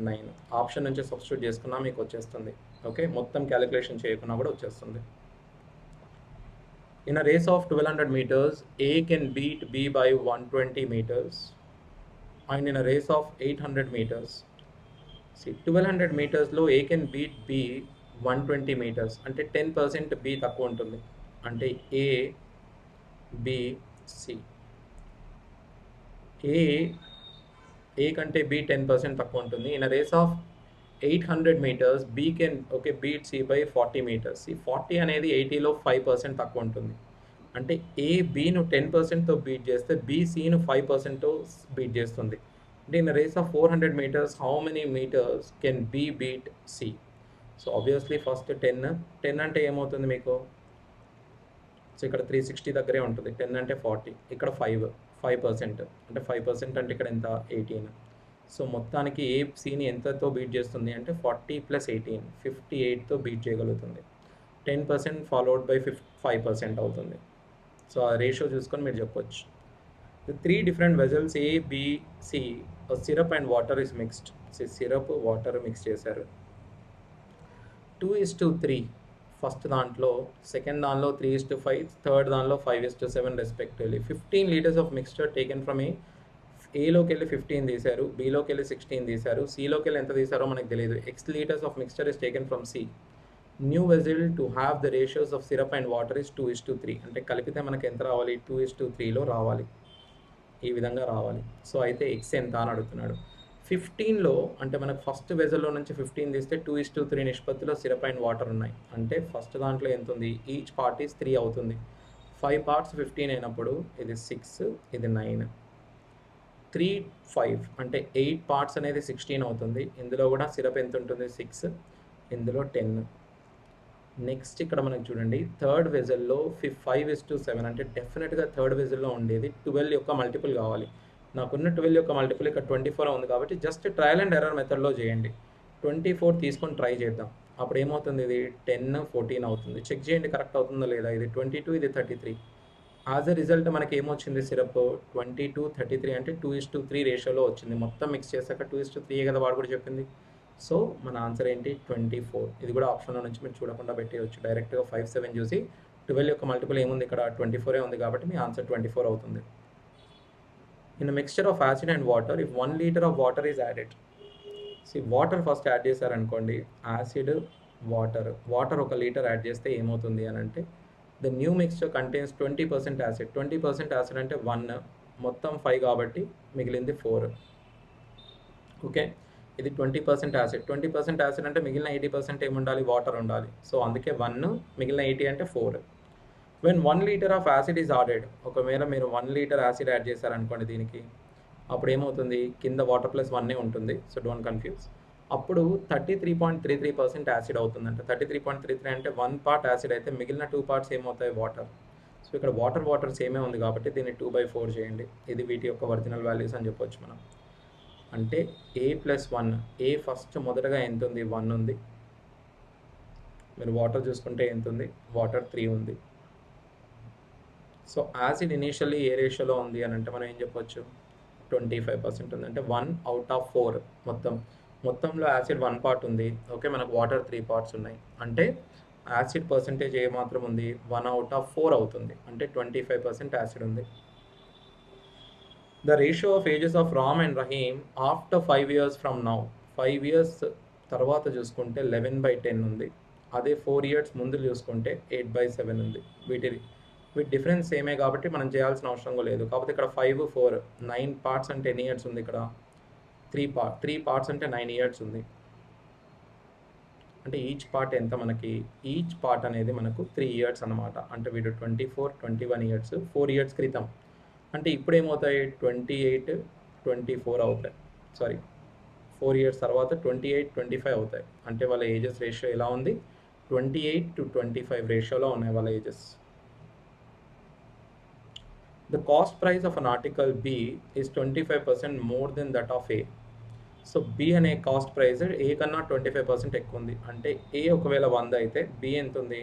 Speaker 1: 9. ఆప్షన్ నుంచి సబ్స్టిట్యూట్ చేసుకున్నా మీకు వచ్చేస్తుంది. ఓకే, మొత్తం క్యాలిక్యులేషన్ చేయకున్నా కూడా వచ్చేస్తుంది. In a race of 1200 meters, A can beat B by 120 meters. And in a race of 800 meters, 1200 metersలో A can beat B 120 meters. అంటే 10% B తక్కువ ఉంటుంది. అంటే A, B, C. A కంటే B 10% తక్కువ ఉంటుంది. In a race of 800 meters, B can beat C by 40 meters. 40 అనేది 80లో 5% తక్కువ ఉంటుంది. అంటే A Bను 10%తో బీట్ చేస్తే B Cను 5%తో బీట్ చేస్తుంది. అంటే in race of 400 meters, how many metres can B beat C? So obviously first 10 అంటే ఏమవుతుంది మీకు? సో ఇక్కడ 360 దగ్గరే ఉంటుంది. 10 అంటే 40, ఇక్కడ 5% అంటే 5% అంటే ఇక్కడ ఎంత? 18. సో మొత్తానికి ఏ Cని ఎంతతో బీట్ చేస్తుంది అంటే 40 + 18 58తో బీట్ చేయగలుగుతుంది. 10% ఫాలోడ్ బై 5% అవుతుంది. సో ఆ రేషియో చూసుకొని మీరు చెప్పొచ్చు. The 3 different vessels A, B, C, syrup and water is mixed. Syrup water mix చేశారు. 2:3 ఫస్ట్ దాంట్లో, సెకండ్ దానిలో 3:5, థర్డ్ దానిలో 5:7 respectively. 15 liters of mixture taken from ఏలోకి వెళ్ళి 15 తీశారు, బీలోకి వెళ్ళి 16 తీశారు, సిలోకి వెళ్ళి ఎంత తీశారో మనకు తెలియదు. X liters of mixture is taken from C. New వెజిల్ to have the ratios of syrup and water is 2:3. అంటే కలిపితే మనకి ఎంత రావాలి? 2:3లో రావాలి, ఈ విధంగా రావాలి. సో అయితే ఎక్స్ ఎంత అని అడుగుతున్నాడు. 15లో అంటే మనకు ఫస్ట్ వెజల్లో నుంచి 15 తీస్తే 2:3 నిష్పత్తిలో సిరప్ అండ్ వాటర్ ఉన్నాయి. అంటే ఫస్ట్ దాంట్లో ఎంత ఉంది? ఈచ్ పార్ట్ ఈస్ 3 అవుతుంది. 5 parts 15 అయినప్పుడు ఇది 6, ఇది 9, 3, 5 అంటే 8 parts అనేది 16 అవుతుంది. ఇందులో కూడా సిరప్ ఎంత ఉంటుంది? 6, ఇందులో 10. నెక్స్ట్ ఇక్కడ మనకు చూడండి, థర్డ్ వెజల్లో 5:7 అంటే డెఫినెట్గా థర్డ్ వెజల్లో ఉండేది 12 యొక్క మల్టిపుల్ కావాలి. నాకున్న 12 యొక్క మల్టిపుల్ ఇక్కడ 24 ఉంది కాబట్టి జస్ట్ ట్రయల్ అండ్ ఎర్రర్ మెథడ్లో చేయండి. 24 తీసుకొని ట్రై చేద్దాం. అప్పుడు ఏమవుతుంది? ఇది 10, 14 అవుతుంది. చెక్ చేయండి కరెక్ట్ అవుతుందో లేదా. ఇది 22, ఇది 33. యాజ్ అ రిజల్ట్ మనకి ఏమొచ్చింది? సిరప్ 22, 33 అంటే 2:3 రేషియోలో వచ్చింది. మొత్తం మిక్స్ చేశాక 2:3 కదా వాడు కూడా చెప్పింది. సో మన ఆన్సర్ ఏంటి? 24. ఇది కూడా ఆప్షన్లో నుంచి మీరు చూడకుండా పెట్టేయచ్చు. డైరెక్ట్గా 5, 7 చూసి 12 యొక్క మల్టిపుల్ ఏముంది? ఇక్కడ 24 ఉంది కాబట్టి మీ ఆన్సర్ 24 అవుతుంది. In mixture of acid and water, if 1 liter of water is added. Water first add చేశారనుకోండి, యాసిడ్, వాటర్ 1 liter యాడ్ చేస్తే ఏమవుతుంది అని అంటే, the new mixture contains 20% acid. 20% acid అంటే 1, మొత్తం 5 కాబట్టి మిగిలింది 4. ఓకే, ఇది 20% యాసిడ్. 20% యాసిడ్ అంటే మిగిలిన 80% ఏముండాలి? వాటర్ ఉండాలి. సో అందుకే 1, మిగిలిన 80 అంటే 4. When 1 liter of acid is added, ఒకవేళ మీరు 1 liter యాసిడ్ యాడ్ చేశారనుకోండి దీనికి, అప్పుడు ఏమవుతుంది? కింద వాటర్ ప్లస్ 1 ఉంటుంది. So don't confuse. అప్పుడు 33.33% యాసిడ్ అవుతుందంట. 33.33 అంటే 1 part యాసిడ్ అయితే మిగిలిన 2 parts ఏమవుతాయి? వాటర్. సో ఇక్కడ వాటర్ సేమే ఉంది కాబట్టి దీన్ని 2/4 చేయండి. ఇది వీటి యొక్క ఒరిజినల్ వాల్యూస్ అని చెప్పొచ్చు మనం. అంటే ఏ ప్లస్ 1, ఏ ఫస్ట్ మొదటగా ఎంత ఉంది? 1 ఉంది. మీరు వాటర్ చూసుకుంటే ఎంత ఉంది? వాటర్ 3 ఉంది. సో యాసిడ్ ఇనీషియల్లీ ఏ రేషియోలో ఉంది అని అంటే మనం ఏం చెప్పొచ్చు? 25% ఉంది. అంటే 1 అవుట్ ఆఫ్ 4 మొత్తంలో యాసిడ్ 1 పార్ట్ ఉంది. ఓకే, మనకు వాటర్ 3 పార్ట్స్ ఉన్నాయి. అంటే యాసిడ్ పర్సంటేజ్ ఏ మాత్రం ఉంది? 1 అవుట్ ఆఫ్ 4 అవుతుంది. అంటే 25% యాసిడ్ ఉంది. The ratio of ages of Ram and Rahim after 5 years from now. 5 years తర్వాత చూసుకుంటే 11/10 ఉంది. అదే 4 years ముందు చూసుకుంటే 8/7 ఉంది. వీటి డిఫరెన్స్ సేమే కాబట్టి మనం చేయాల్సిన అవసరం లేదు. కాకపోతే ఇక్కడ 5, 4, 9 పార్ట్స్ అంటే ఎన్ని ఇయర్స్ ఉంది? ఇక్కడ 3 పార్ట్స్ అంటే 9 years ఉంది. అంటే ఈచ్ పార్ట్ ఎంత మనకి? ఈచ్ పార్ట్ అనేది మనకు 3 years అనమాట. అంటే వీడు 24, 21 years 4 years క్రితం. అంటే ఇప్పుడు ఏమవుతాయి? 28, 24 అవుతాయి. సారీ, 4 years తర్వాత 28, 25 అవుతాయి. అంటే వాళ్ళ ఏజెస్ రేషియో ఎలా ఉంది? 28-25 రేషియోలో ఉన్నాయి వాళ్ళ ages. The cost price of an article B is 25% more than that of A. So B అనే కాస్ట్ ప్రైస్ ఏ కన్నా 25% ఎక్కువ ఉంది. అంటే ఏ ఒకవేళ 100 అయితే బి ఎంత ఉంది?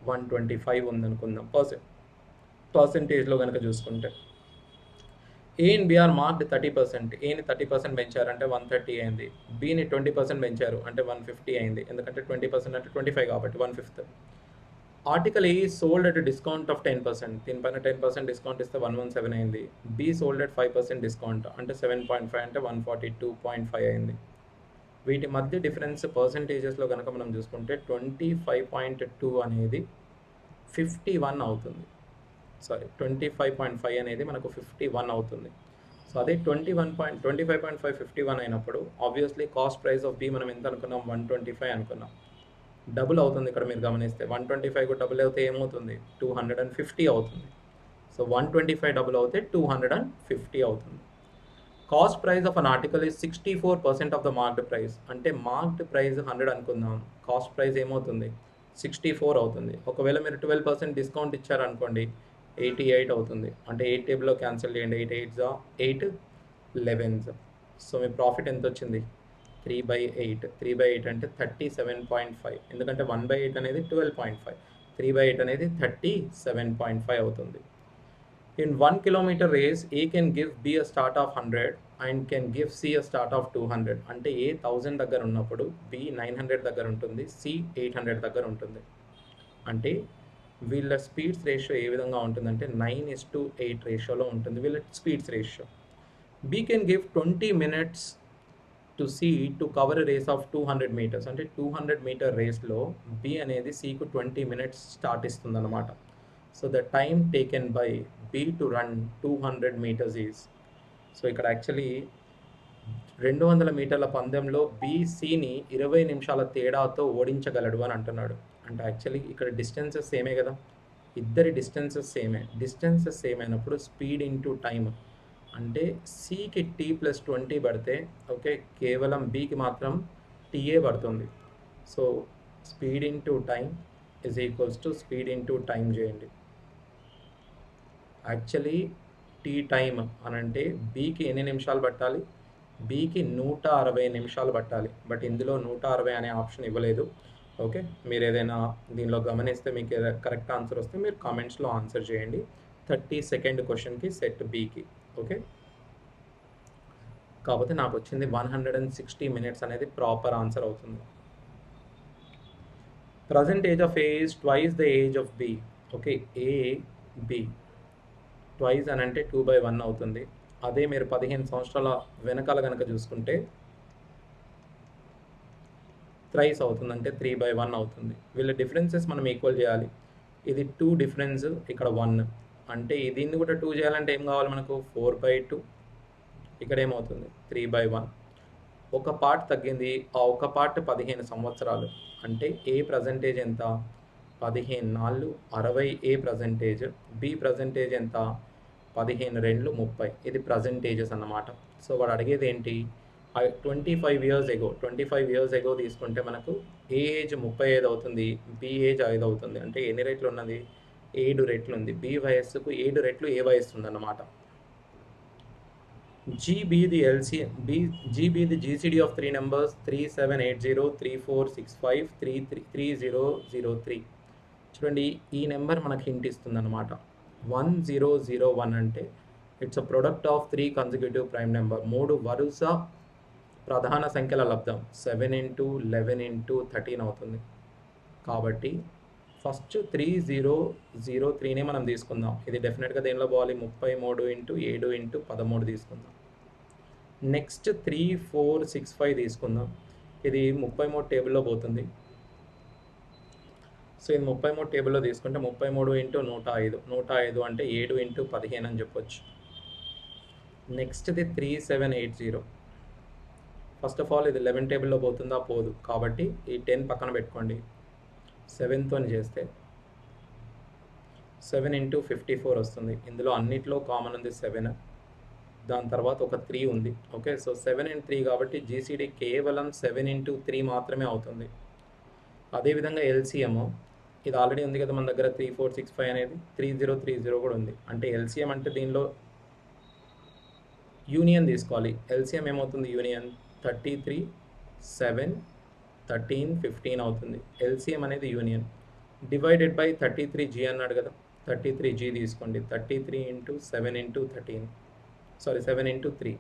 Speaker 1: 125 ఉంది అనుకుందాం. పర్సెంటేజ్లో కనుక చూసుకుంటే A and B are marked 30%. ఏని 30% పెంచారంటే 130 అయింది. బిని 20% పెంచారు అంటే 150 అయింది. ఎందుకంటే 20% అంటే 25 కాబట్టి 1/5. Article a sold at discount of 10%. దీనిపైన 10% డిస్కౌంట్ ఇస్తే 117 అయింది. బి సోల్డ్ అట్ 5% డిస్కౌంట్ అంటే 7.5 అంటే 142.5 అయింది. వీటి మధ్య డిఫరెన్స్ పర్సంటేజెస్లో కనుక మనం చూసుకుంటే 25.2 అనేది 51 అవుతుంది. సారీ, 25.5 అనేది మనకు 51 అవుతుంది. సో అదే 25.5 51 అయినప్పుడు obviously cost price of B మనం ఎంత అనుకున్నాం? 125 అనుకున్నాం. డబుల్ అవుతుంది ఇక్కడ మీరు గమనిస్తే. 125 డబుల్ అవుతే ఏమవుతుంది? 250 అవుతుంది. సో 125 డబుల్ అవుతే 250 అవుతుంది. Cost price of an article is 64% of the marked price. అంటే మార్క్డ్ ప్రైస్ 100 అనుకుందాం, కాస్ట్ ప్రైస్ ఏమవుతుంది? 64 అవుతుంది. ఒకవేళ మీరు 12% డిస్కౌంట్ ఇచ్చారనుకోండి 88 అవుతుంది. అంటే 8 టేబుల్లో క్యాన్సిల్ చేయండి. 8 8s 8 11s. సో మీ ప్రాఫిట్ ఎంత వచ్చింది? 3/8. 3/8 అంటే 37.5. ఎందుకంటే 1/8 అనేది 12.5, 3/8 అనేది 37.5 అవుతుంది. In 1 kilometer race, A can give B a start of 100 and can give C a start of 200. అంటే A 1000 దగ్గర ఉన్నప్పుడు B 900 దగ్గర ఉంటుంది, C 800 దగ్గర ఉంటుంది. అంటే వీళ్ళ స్పీడ్స్ రేషియో ఏ విధంగా ఉంటుందంటే 9:8 రేషియోలో ఉంటుంది వీళ్ళ స్పీడ్స్ రేషియో. B can give 20 minutes to C to cover race of 200 meters. అంటే 200 meter రేస్లో బి అనేది సికు 20 minutes స్టార్ట్ ఇస్తుంది అనమాట. So the time taken by B to run 200 meters is. So ఇక్కడ యాక్చువల్లీ 200 మీటర్ల పందెంలో బీసీని 20 నిమిషాల తేడాతో ఓడించగలడు అని అంటున్నాడు. అంటే యాక్చువల్లీ ఇక్కడ డిస్టెన్సెస్ సేమే కదా, ఇద్దరి డిస్టెన్సెస్ సేమ్ అయినప్పుడు స్పీడ్ ఇంటూ టైమ్ అంటే సికి T+20 పడితే ఓకే, కేవలం బికి మాత్రం టీఏ పడుతుంది. So speed into time is equals to speed into time చేయండి. యాక్చువల్లీ టీ టైమ్ అని అంటే బికి ఎన్ని నిమిషాలు పట్టాలి? బికి 160 నిమిషాలు పట్టాలి. బట్ ఇందులో 160 అనే ఆప్షన్ ఇవ్వలేదు. ఓకే, మీరు ఏదైనా దీనిలో గమనిస్తే మీకు కరెక్ట్ ఆన్సర్ వస్తే మీరు కామెంట్స్లో ఆన్సర్ చేయండి. 32nd క్వశ్చన్కి సెట్ బికి. ఓకే, కాకపోతే నాకు వచ్చింది 160 minutes అనేది ప్రాపర్ ఆన్సర్ అవుతుంది. Present age of A is twice the age of B. Okay, A B twice అని అంటే 2/1 అవుతుంది. అదే మీరు 15 సంవత్సరాల వెనకాల కనుక చూసుకుంటే థ్రైస్ అవుతుంది, అంటే 3/1 అవుతుంది. వీళ్ళ డిఫరెన్సెస్ మనం ఈక్వల్ చేయాలి. ఇది 2 డిఫరెన్స్, ఇక్కడ 1 అంటే దీన్ని కూడా 2 చేయాలంటే ఏం కావాలి మనకు? 4/2. ఇక్కడ ఏమవుతుంది? 3/1. ఒక పార్ట్ తగ్గింది, ఆ ఒక పార్ట్ 15 సంవత్సరాలు. అంటే ఏ ప్రజెంటేజ్ ఎంత? 15 నాళ్ళు 60 ఏ ప్రజెంటేజ్. బి ప్రజెంటేజ్ ఎంత? 15 2 30. ఇది ప్రజెంటేజెస్ అన్నమాట. సో వాడు అడిగేది ఏంటి? 25 years ఎగో తీసుకుంటే మనకు ఏ ఏజ్ 35 అవుతుంది, బి ఏజ్ 5 అవుతుంది. అంటే ఎన్ని రెట్లు ఉన్నది? 7 రెట్లు ఉంది. బి వయస్సుకు 7 రెట్లు ఏ వయస్సు ఉందన్నమాట. G be the LCM, G be the GCD of three numbers 3780, 3465, 3003. చూడండి ఈ నెంబర్ మనకి హింట్ ఇస్తుంది అనమాట. 1001 అంటే it's a product of three consecutive prime number, మూడు వరుస ప్రధాన సంఖ్యల లబ్దం 7 ఇంటూ 11 ఇంటూ 13 అవుతుంది. కాబట్టి ఫస్ట్ 3003నే మనం తీసుకుందాం. ఇది డెఫినెట్గా దేనిలో పోవాలి, 33 ఇంటూ 7 ఇంటూ 13 తీసుకుందాం. నెక్స్ట్ 3465 తీసుకుందాం. ఇది 33 టేబుల్లో పోతుంది. సో ఇది 33 టేబుల్లో తీసుకుంటే 33 ఇంటూ 105 అంటే 7 ఇంటూ 15 అని చెప్పొచ్చు. నెక్స్ట్ది 3780. ఫస్ట్ ఆఫ్ ఆల్ ఇది 11 టేబుల్లో పోతుందా, పోదు. కాబట్టి ఈ 10 పక్కన పెట్టుకోండి. 7తో చేస్తే 7 ఇంటూ 54 వస్తుంది. ఇందులో అన్నిట్లో కామన్ ఉంది 7. దాని తర్వాత ఒక 3 ఉంది. ఓకే, సో 7 అండ్ 3 కాబట్టి జీసీడీ కేవలం 7 ఇంటూ 3 మాత్రమే అవుతుంది. అదేవిధంగా ఎల్సిఎం ఇది ఆల్రెడీ ఉంది కదా మన దగ్గర 3465 అనేది, 3030 కూడా ఉంది. అంటే ఎల్సిఎం అంటే దీనిలో యూనియన్ తీసుకోవాలి. ఎల్సిఎం ఏమవుతుంది, యూనియన్ 33 7 13 15 అవుతుంది. ఎల్సిఎం అనేది యూనియన్ డివైడెడ్ బై 33G అన్నాడు కదా, 33G తీసుకోండి. 33 ఇంటూ 7 ఇంటూ 13, సారీ 7 ఇంటూ 3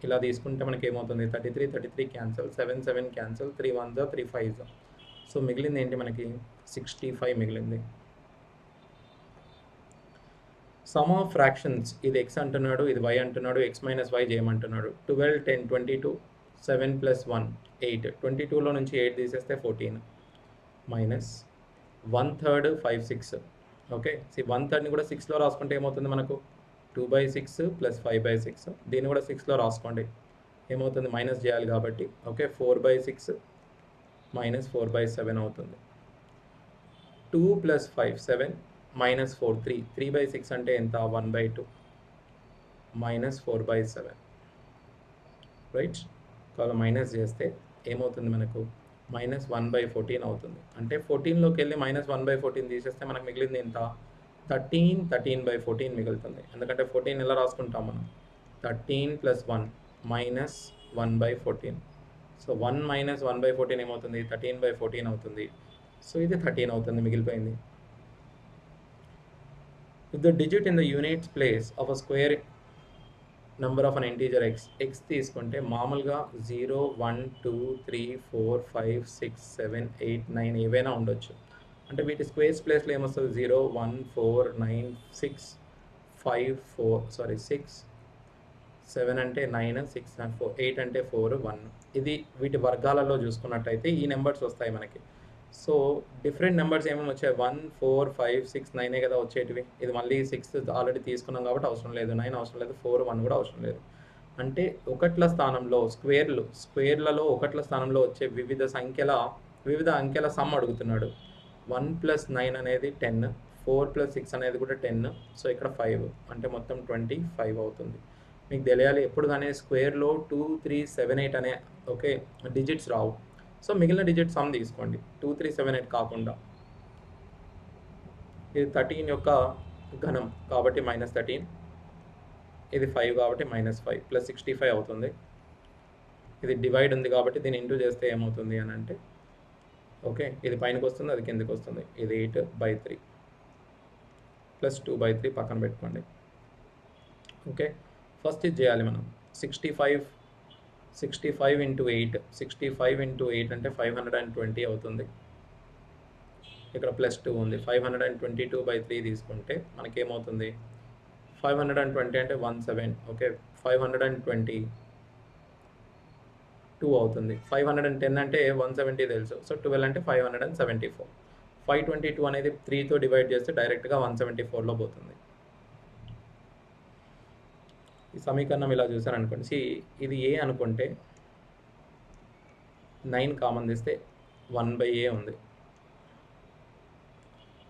Speaker 1: ఇలా తీసుకుంటే మనకి ఏమవుతుంది, 33 క్యాన్సల్, 7 7 క్యాన్సల్, 3 1 3 5. సో మిగిలింది ఏంటి మనకి, 65 మిగిలింది. సమ్ ఆఫ్ ఫ్రాక్షన్స్, ఇది ఎక్స్ అంటున్నాడు, ఇది వై అంటున్నాడు, ఎక్స్ మైనస్ వై చేయమంటున్నాడు. 12 10 22, 7 + 1 8, 22లో నుంచి 8 తీసేస్తే 14 మైనస్ 1/3 5 6. ఓకే, 1/3ని కూడా 6లో రాసుకుంటే ఏమవుతుంది మనకు, 2/6 + 5/6. దీన్ని కూడా 6లో రాసుకోండి. ఏమవుతుంది, మైనస్ చేయాలి కాబట్టి. ఓకే, 4/6 మైనస్ 4/7 అవుతుంది. 2 + 5 7 మైనస్ 4 3, 3/6 అంటే ఎంత, 1/2 మైనస్ 4/7. రైట్, కావాలి మైనస్ చేస్తే ఏమవుతుంది మనకు, మైనస్ 1/14 అవుతుంది. అంటే 14లోకి వెళ్ళి మైనస్ 1/14 తీసేస్తే మనకు మిగిలింది ఎంత, 13/14 మిగులుతుంది. ఎందుకంటే 14 ఎలా రాసుకుంటాం మనం, 13 + 1 మైనస్ 1/14. సో 1 మైనస్ 1/14 ఏమవుతుంది, 13/14 అవుతుంది. సో ఇది 13 అవుతుంది, మిగిలిపోయింది. If the digit in the units place of a square number of an integer x తీసుకుంటే మామూలుగా 0 1 2 3 4 5 6 7 8 9 ఏవైనా ఉండొచ్చు. అంటే వీటి స్క్వేర్స్ ప్లేస్లో ఏమొస్తుంది, 0 1 4 9 6 5 6 7 అంటే 9 6 4 8 అంటే 4 1. ఇది వీటి వర్గాలలో చూసుకున్నట్టయితే ఈ నెంబర్స్ వస్తాయి మనకి. సో డిఫరెంట్ నెంబర్స్ ఏమేమి వచ్చాయి, 1 4 5 6 9 కదా వచ్చేటివి. ఇది మళ్ళీ 6 ఆల్రెడీ తీసుకున్నాం కాబట్టి అవసరం లేదు, 9 అవసరం లేదు, 4 1 కూడా అవసరం లేదు. అంటే ఒకట్ల స్థానంలో స్క్వేర్లలో ఒకట్ల స్థానంలో వచ్చే వివిధ అంకెల సమ్ అడుగుతున్నాడు. 1 + 9 అనేది 10, 4 + 6 అనేది కూడా 10. సో ఇక్కడ 5 అంటే మొత్తం 25 అవుతుంది. మీకు తెలియాలి ఎప్పుడు కానీ స్క్వేర్లో 2 3 7 8 అనే ఓకే డిజిట్స్ రావు. సో మిగిలిన డిజిట్ సమ్ తీసుకోండి, 2 3 7 8 కాకుండా. ఇది 13 యొక్క ఘనం కాబట్టి -13, ఇది 5 కాబట్టి -5 + 65 అవుతుంది. ఇది డివైడ్ ఉంది కాబట్టి దీన్ని ఇంటూ చేస్తే ఏమవుతుంది అని అంటే, ఓకే ఇది పైనకి వస్తుంది, అది కిందకి వస్తుంది. ఇది 8/3 + 2/3 పక్కన పెట్టుకోండి. ఓకే, ఫస్ట్ ఇది చేయాలి మనం. 65 ఇంటూ 8, 65 ఇంటూ 8 అంటే 520 అవుతుంది. ఇక్కడ +2 ఉంది. 522/3 తీసుకుంటే మనకేమవుతుంది, 520 అంటే 17. ఓకే, 522 అవుతుంది. 510 అంటే 170 తెలుసు. సో 12 అంటే 574. 522 అనేది 3తో డివైడ్ చేస్తే డైరెక్ట్గా 174లో పోతుంది. ఈ సమీకరణం ఇలా చూసారనుకోండి, ఇది ఏ అనుకుంటే 9 కామన్ తీస్తే 1/a ఉంది.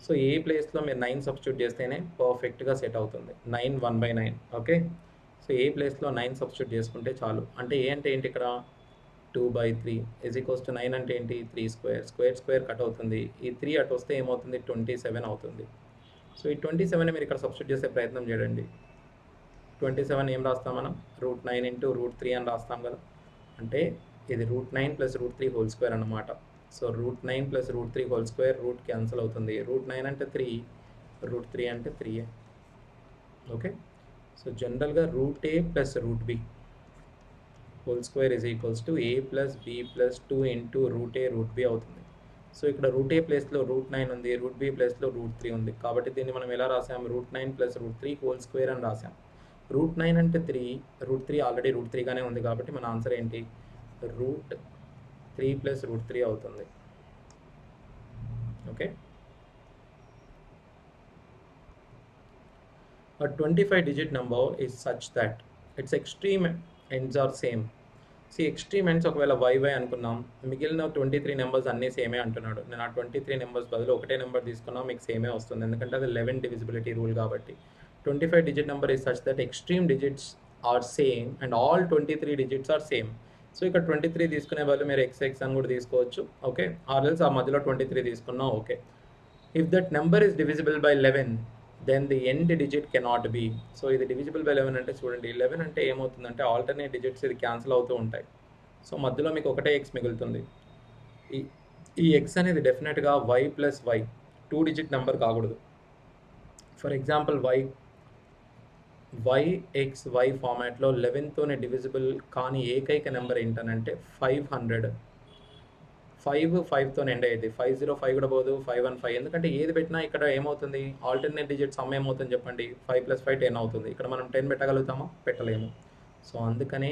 Speaker 1: సో ఏ ప్లేస్లో మీరు 9 సబ్స్టిట్యూట్ చేస్తేనే పర్ఫెక్ట్గా సెట్ అవుతుంది. 9 1/9. ఓకే, సో ఏ ప్లేస్లో 9 సబ్స్టిట్యూట్ చేసుకుంటే చాలు. అంటే ఏ అంటే ఏంటి, ఇక్కడ 2/3 = 9 అంటే ఏంటి, 3 స్క్వేర్ కట్ అవుతుంది. ఈ 3 అటు వస్తే ఏమవుతుంది, 27 అవుతుంది. సో ఈ 27ని మీరు ఇక్కడ సబ్స్టిట్యూట్ చేసే ప్రయత్నం చేయండి. 27 ఏం రాస్తాం మనం? √9 ఇంటూ √3 అని రాస్తాం కదా. అంటే ఇది √9 ప్లస్ √3 హోల్ స్క్వేర్ అన్నమాట. So √9 plus √3 whole square root cancel అవుతుంది. √9 అంటే 3, √3 అంటే 3. ఓకే. సో జనరల్గా √a plus √b whole square is equals to a plus b plus 2 into √a √b అవుతుంది. సో ఇక్కడ √a ప్లేస్లో √9 ఉంది, √b ప్లేస్లో √3 ఉంది. కాబట్టి దీన్ని మనం ఎలా రాసాం? √9 ప్లస్ √3 హోల్ స్క్వేర్ అని రాసాం. √9 అంటే 3, √3 ఆల్రెడీ √3గానే ఉంది కాబట్టి మన ఆన్సర్ ఏంటి? √3 ప్లస్ √3 అవుతుంది. Okay. A 25-digit number is such that its extreme ends are same. Extreme ends ఒకవేళ YY అనుకున్నాం, మిగిలిన 23 నెంబర్స్ అన్నీ సేమే అంటున్నాడు. నేను ఆ 23 నెంబర్స్ బదులు ఒకటే నెంబర్ తీసుకున్నా మీకు సేమే వస్తుంది, ఎందుకంటే అది 11 డివిజిబిలిటీ రూల్ కాబట్టి. 25-digit number is such that extreme digits are same and all 23 digits are same. So ఇక్కడ 23 తీసుకునే వాళ్ళు మీరు XX అని కూడా తీసుకోవచ్చు. ఓకే. ఆర్ఎల్స్ ఆ మధ్యలో 23 తీసుకున్నా okay. If that number is divisible by 11 then the end digit cannot be. So ఇది డివిజిబుల్ బై 11 అంటే చూడండి, 11 అంటే ఏమవుతుందంటే ఆల్టర్నేట్ డిజిట్స్ ఇది క్యాన్సిల్ అవుతూ ఉంటాయి. సో మధ్యలో మీకు ఒకటే ఎక్స్ మిగులుతుంది. ఈ ఎక్స్ అనేది డెఫినెట్గా y plus Y 2 digit number కాకూడదు. ఫర్ ఎగ్జాంపుల్ YXY ఫార్మాట్లో 11తోనే డివిజిబుల్ కానీ ఏకైక నెంబర్ ఏంటనంటే 500. 5తో ఎండ్ అయ్యేది. 505 కూడా పోదు, 515. ఎందుకంటే ఏది పెట్టినా ఇక్కడ ఏమవుతుంది? ఆల్టర్నేట్ డిజిట్ సమ్ ఏమవుతుంది చెప్పండి? 5 + 5 10 అవుతుంది. ఇక్కడ మనం 10 పెట్టగలుగుతామా? పెట్టలేము. సో అందుకనే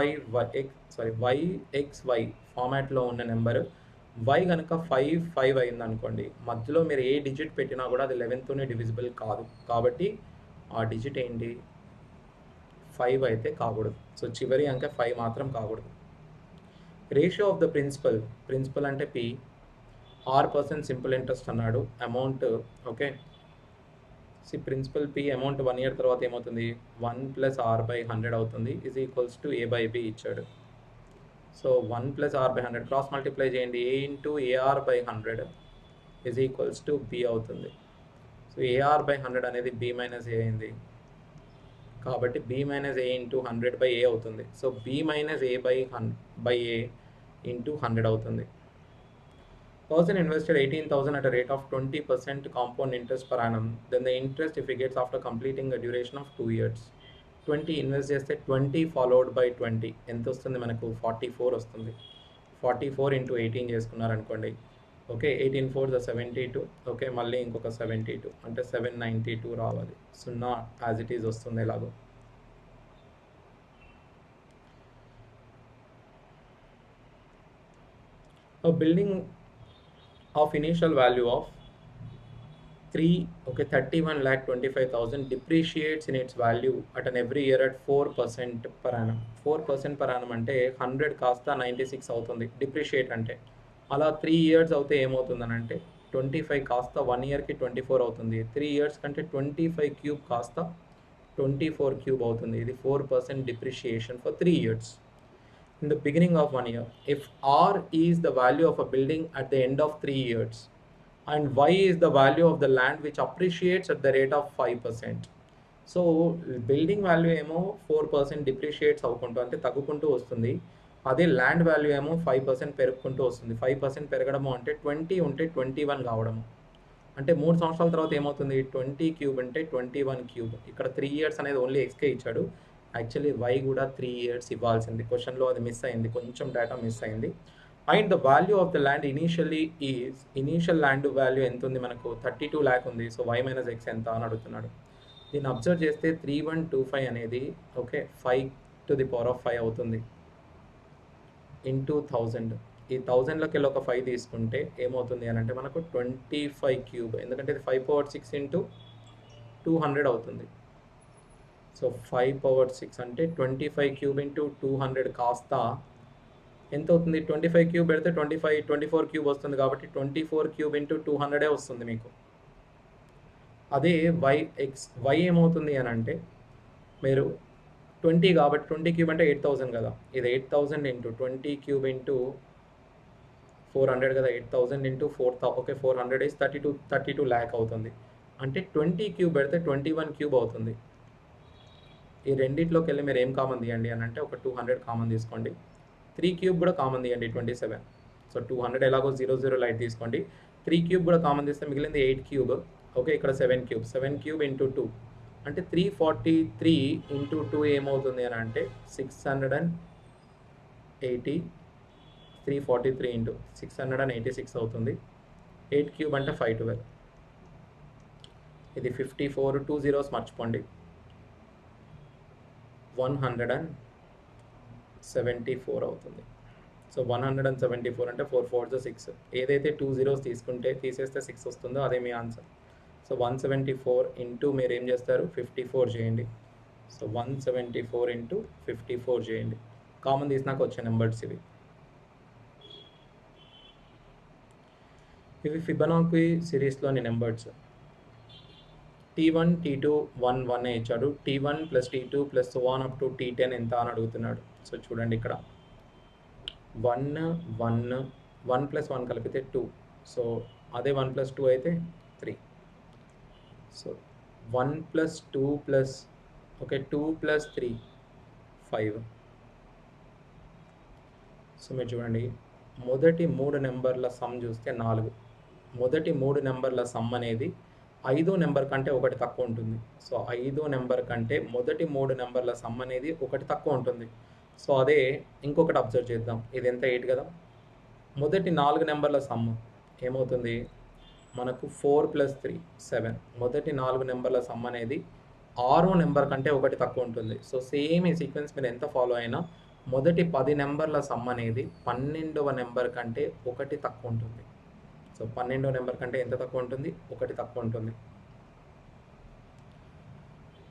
Speaker 1: YXY ఫార్మాట్లో ఉన్న నెంబర్ y కనుక 5 అయింది అనుకోండి, మధ్యలో మీరు ఏ డిజిట్ పెట్టినా కూడా అది 11తోనే డివిజిబుల్ కాదు. కాబట్టి ఆ డిజిట్ ఏంటి? 5 అయితే కాకూడదు. సో చివరి అంకె 5 మాత్రం కాకూడదు. రేషియో ఆఫ్ ద ప్రిన్సిపల్ అంటే P, R% సింపుల్ ఇంట్రెస్ట్ అన్నాడు. Amount okay. Principal P amount 1 year తర్వాత ఏమవుతుంది? 1 + R/100 అవుతుంది. ఈజ్ ఈక్వల్స్ టు A/B ఇచ్చాడు. సో 1 + R/100 క్రాస్ మల్టిప్లై చేయండి. A × AR/100 is equals to B అవుతుంది. సో AR/100 అనేది B - A అయింది కాబట్టి B - A × 100/A అవుతుంది. సో B - A/A × 100 అవుతుంది. Person invested 18,000 at a rate of 20% compound interest per annum. Then the interest if he gets after completing a duration of 2 years. 20 invest చేస్తే 20 followed by 20 ఎంత వస్తుంది మనకు? 44 వస్తుంది. 44 × 18 చేసుకున్నారనుకోండి. Okay. 18 4 72. Okay. మళ్ళీ ఇంకొక 72 అంటే 792 రావాలి. 0 యాజ్ ఇట్ ఈజ్ వస్తుంది. ఎలాగో a building of initial value of 31,25,000 depreciates in its value at an every year at 4% per annum. 4% per annum అంటే 100 కాస్త 96 అవుతుంది డిప్రిషియేట్ అంటే. అలా 3 ఇయర్స్ అవుతే ఏమవుతుందనంటే 25 కాస్త 1 ఇయర్కి 24 అవుతుంది. 3 ఇయర్స్ కంటే 25 క్యూబ్ కాస్త 24 క్యూబ్ అవుతుంది. ఇది 4% depreciation for 3 years. In the beginning of 1 year, if R is the value of a building at the end of 3 years and Y is the value of the land which appreciates at the rate of 5%. So building value ఏమో 4% డిప్రిషియేట్స్ అవ్వకుంటూ అంటే తగ్గుకుంటూ వస్తుంది. అదే land value ఏమో 5% పెరుగుకుంటూ వస్తుంది. 5% పెరగడము అంటే 20 ఉంటే 21 కావడము. అంటే 3 సంవత్సరాల తర్వాత ఏమవుతుంది? 20 క్యూబ్ అంటే 21 క్యూబ్. ఇక్కడ 3 ఇయర్స్ అనేది ఓన్లీ ఎక్స్కే ఇచ్చాడు. యాక్చువల్లీ వై కూడా 3 ఇయర్స్ ఇవ్వాల్సింది. క్వశ్చన్లో అది మిస్ అయింది, కొంచెం డేటా మిస్ అయింది. And the value of the land initial land value ఎంత ఉంది మనకు? 32 lakh ఉంది. సో y - x ఎంత అని అడుగుతున్నాడు. దీన్ని అబ్జర్వ్ చేస్తే 3125 అనేది ఓకే 5⁵ అవుతుంది ఇంటూ 1000. ఈ 1000లోకి వెళ్ళి ఒక 5 తీసుకుంటే ఏమవుతుంది అని అంటే మనకు 25 క్యూబ్, ఎందుకంటే ఇది 5/6 × 200 అవుతుంది. సో 5/6 అంటే 25 క్యూబ్ × 200 కాస్త ఎంత అవుతుంది? 25 క్యూబ్ పెడితే 24 క్యూబ్ వస్తుంది కాబట్టి 24 క్యూబ్ × 200 వస్తుంది మీకు. అదే y ఏమవుతుంది అని అంటే మీరు 20 కాబట్టి 20 క్యూబ్ అంటే 8,000 కదా. ఇది 8,000 × 20 క్యూబ్ × 400 కదా. 8,000 × 4,000 ఓకే 400 is 32 lakh అవుతుంది. అంటే 20 క్యూబ్ పెడితే 21 క్యూబ్ అవుతుంది. ఈ రెండిట్లోకి వెళ్ళి మీరు ఏం కామన్ తీయండి అని అంటే ఒక 200 కామన్ తీసుకోండి. 3 క్యూబ్ కూడా కామన్ తీయండి 27. సో 200 ఎలాగో 0 లైట్ తీసుకోండి. 3 క్యూబ్ కూడా కామన్ తీస్తే మిగిలింది 8 క్యూబ్. ఓకే, ఇక్కడ 7 క్యూబ్ ఇంటూ 2 అంటే 343 ఇంటూ 2 ఏమవుతుంది అని అంటే 680. 343 ఇంటూ 686 అవుతుంది. 8 క్యూబ్ అంటే 512. ఇది 54, 2 zeros మర్చిపోండి. 174 అవుతుంది. సో 174 అంటే 4 4 6. ఏదైతే 2 zeros తీసేస్తే 6 వస్తుందో అదే మీ ఆన్సర్. సో 174 ఇంటూ మీరు ఏం చేస్తారు 54 చేయండి. సో 174 ఇంటూ 54 చేయండి. కామన్ తీసినాక వచ్చే నెంబర్స్ ఇవి. ఇవి ఫిబొనాకీ సిరీస్లోని నెంబర్స్. T1, T2, 1, 1 ఇచ్చాడు. T1 plus T2 plus so on up to T10 ఎంత అని అడుగుతున్నాడు. సో చూడండి ఇక్కడ 1 1 1 ప్లస్ 1 కలిపితే 2. సో అదే 1 ప్లస్ 2 అయితే 3. So 1 plus 2 plus 2 plus 3 5. So మీరు చూడండి మొదటి 3 నెంబర్ల సమ్ చూస్తే 4. మొదటి 3 నెంబర్ల సమ్ అనేది 5వ నెంబర్ కంటే ఒకటి తక్కువ ఉంటుంది. సో 5వ నెంబర్ కంటే మొదటి 3 నెంబర్ల సమ్ అనేది ఒకటి తక్కువ ఉంటుంది. సో అదే ఇంకొకటి అబ్జర్వ్ చేద్దాం. ఇది ఎంత 8 కదా. మొదటి 4 నెంబర్ల సమ్ ఏమవుతుంది మనకు 4 ప్లస్ 3 7. మొదటి 4 నెంబర్ల సమ్ అనేది 6వ నెంబర్ కంటే ఒకటి తక్కువ ఉంటుంది. సో సేమ్ ఈ సీక్వెన్స్ మీరు ఎంత ఫాలో అయినా మొదటి 10 నెంబర్ల సమ్ అనేది 12వ నెంబర్ కంటే ఒకటి తక్కువ ఉంటుంది. సో 12వ నెంబర్ కంటే ఎంత తక్కువ ఉంటుంది, ఒకటి తక్కువ ఉంటుంది.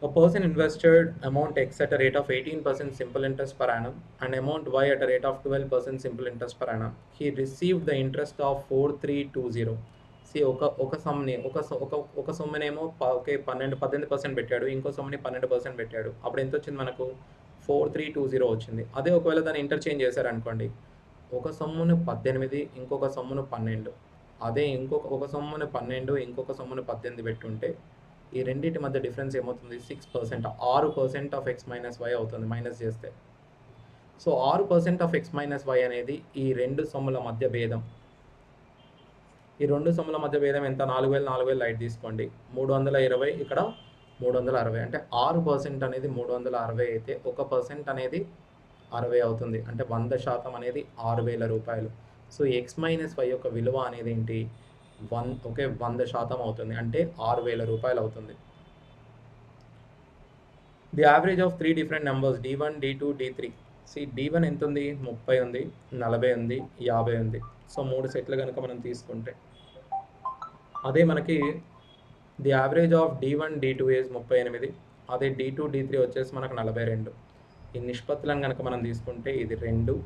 Speaker 1: A person invested amount X at a rate of 18% simple interest per annum and amount Y at a rate of 12% simple interest per annum. He received the interest of 4320. See ఒక సమ్ని ఒక సొమ్మునేమో 18% పెట్టాడు, ఇంకో సొమ్ముని 12% పెట్టాడు. అప్పుడు ఎంత వచ్చింది మనకు 4320 వచ్చింది. అదే ఒకవేళ దాన్ని ఇంటర్చేంజ్ చేశారనుకోండి, ఒక సొమ్మును 18 ఇంకొక సొమ్మును 12, అదే ఒక సొమ్మును 12 ఇంకొక సొమ్మును 18 పెట్టుంటే ఈ రెండింటి మధ్య డిఫరెన్స్ ఏమవుతుంది 6%. 6% ఆఫ్ ఎక్స్ మైనస్ వై అవుతుంది మైనస్ చేస్తే. So 6% of X minus Y అనేది ఈ రెండు సొమ్ముల మధ్య భేదం. ఈ రెండు సొమ్ముల మధ్య భేదం ఎంత 4000 4000 లైట్ తీసుకోండి. 320 ఇక్కడ 360 అంటే 6% అనేది 360 అయితే 1% అనేది 60 అవుతుంది. అంటే 100% అనేది 6000 రూపాయలు. సో ఎక్స్ మైనస్ వై యొక్క విలువ అనేది ఏంటి 100% అవుతుంది, అంటే 6000 రూపాయలు అవుతుంది. The average of 3 different numbers D1, D2, D3. D1 ఎంత ఉంది 30 ఉంది, 40 ఉంది, 50 ఉంది. సో 3 సెట్లు కనుక మనం తీసుకుంటే అదే మనకి the average of D1, D2 is 38. అదే D2, D3 వచ్చేసి మనకు 42. ఈ నిష్పత్తులను కనుక మనం తీసుకుంటే ఇది 2,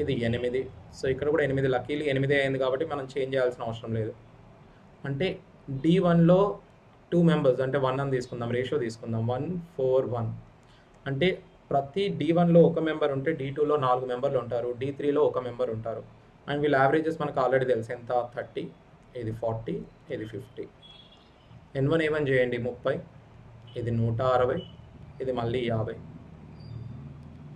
Speaker 1: ఇది 8. సో ఇక్కడ కూడా 8 లక్కీలు 8 అయింది కాబట్టి మనం చేంజ్ చేయాల్సిన అవసరం లేదు. అంటే D1లో 2 మెంబర్స్ అంటే 1 అని తీసుకుందాం, రేషియో తీసుకుందాం 1 4 1. అంటే ప్రతి D1లో ఒక మెంబర్ ఉంటే D2లో 4 మెంబర్లు ఉంటారు, D3లో ఒక మెంబర్ ఉంటారు. అండ్ వీళ్ళ యావరేజెస్ మనకు ఆల్రెడీ తెలుసు ఎంత 30, ఇది 40, ఇది 50. N1 A1 చేయండి 30, ఇది 160, ఇది మళ్ళీ 50.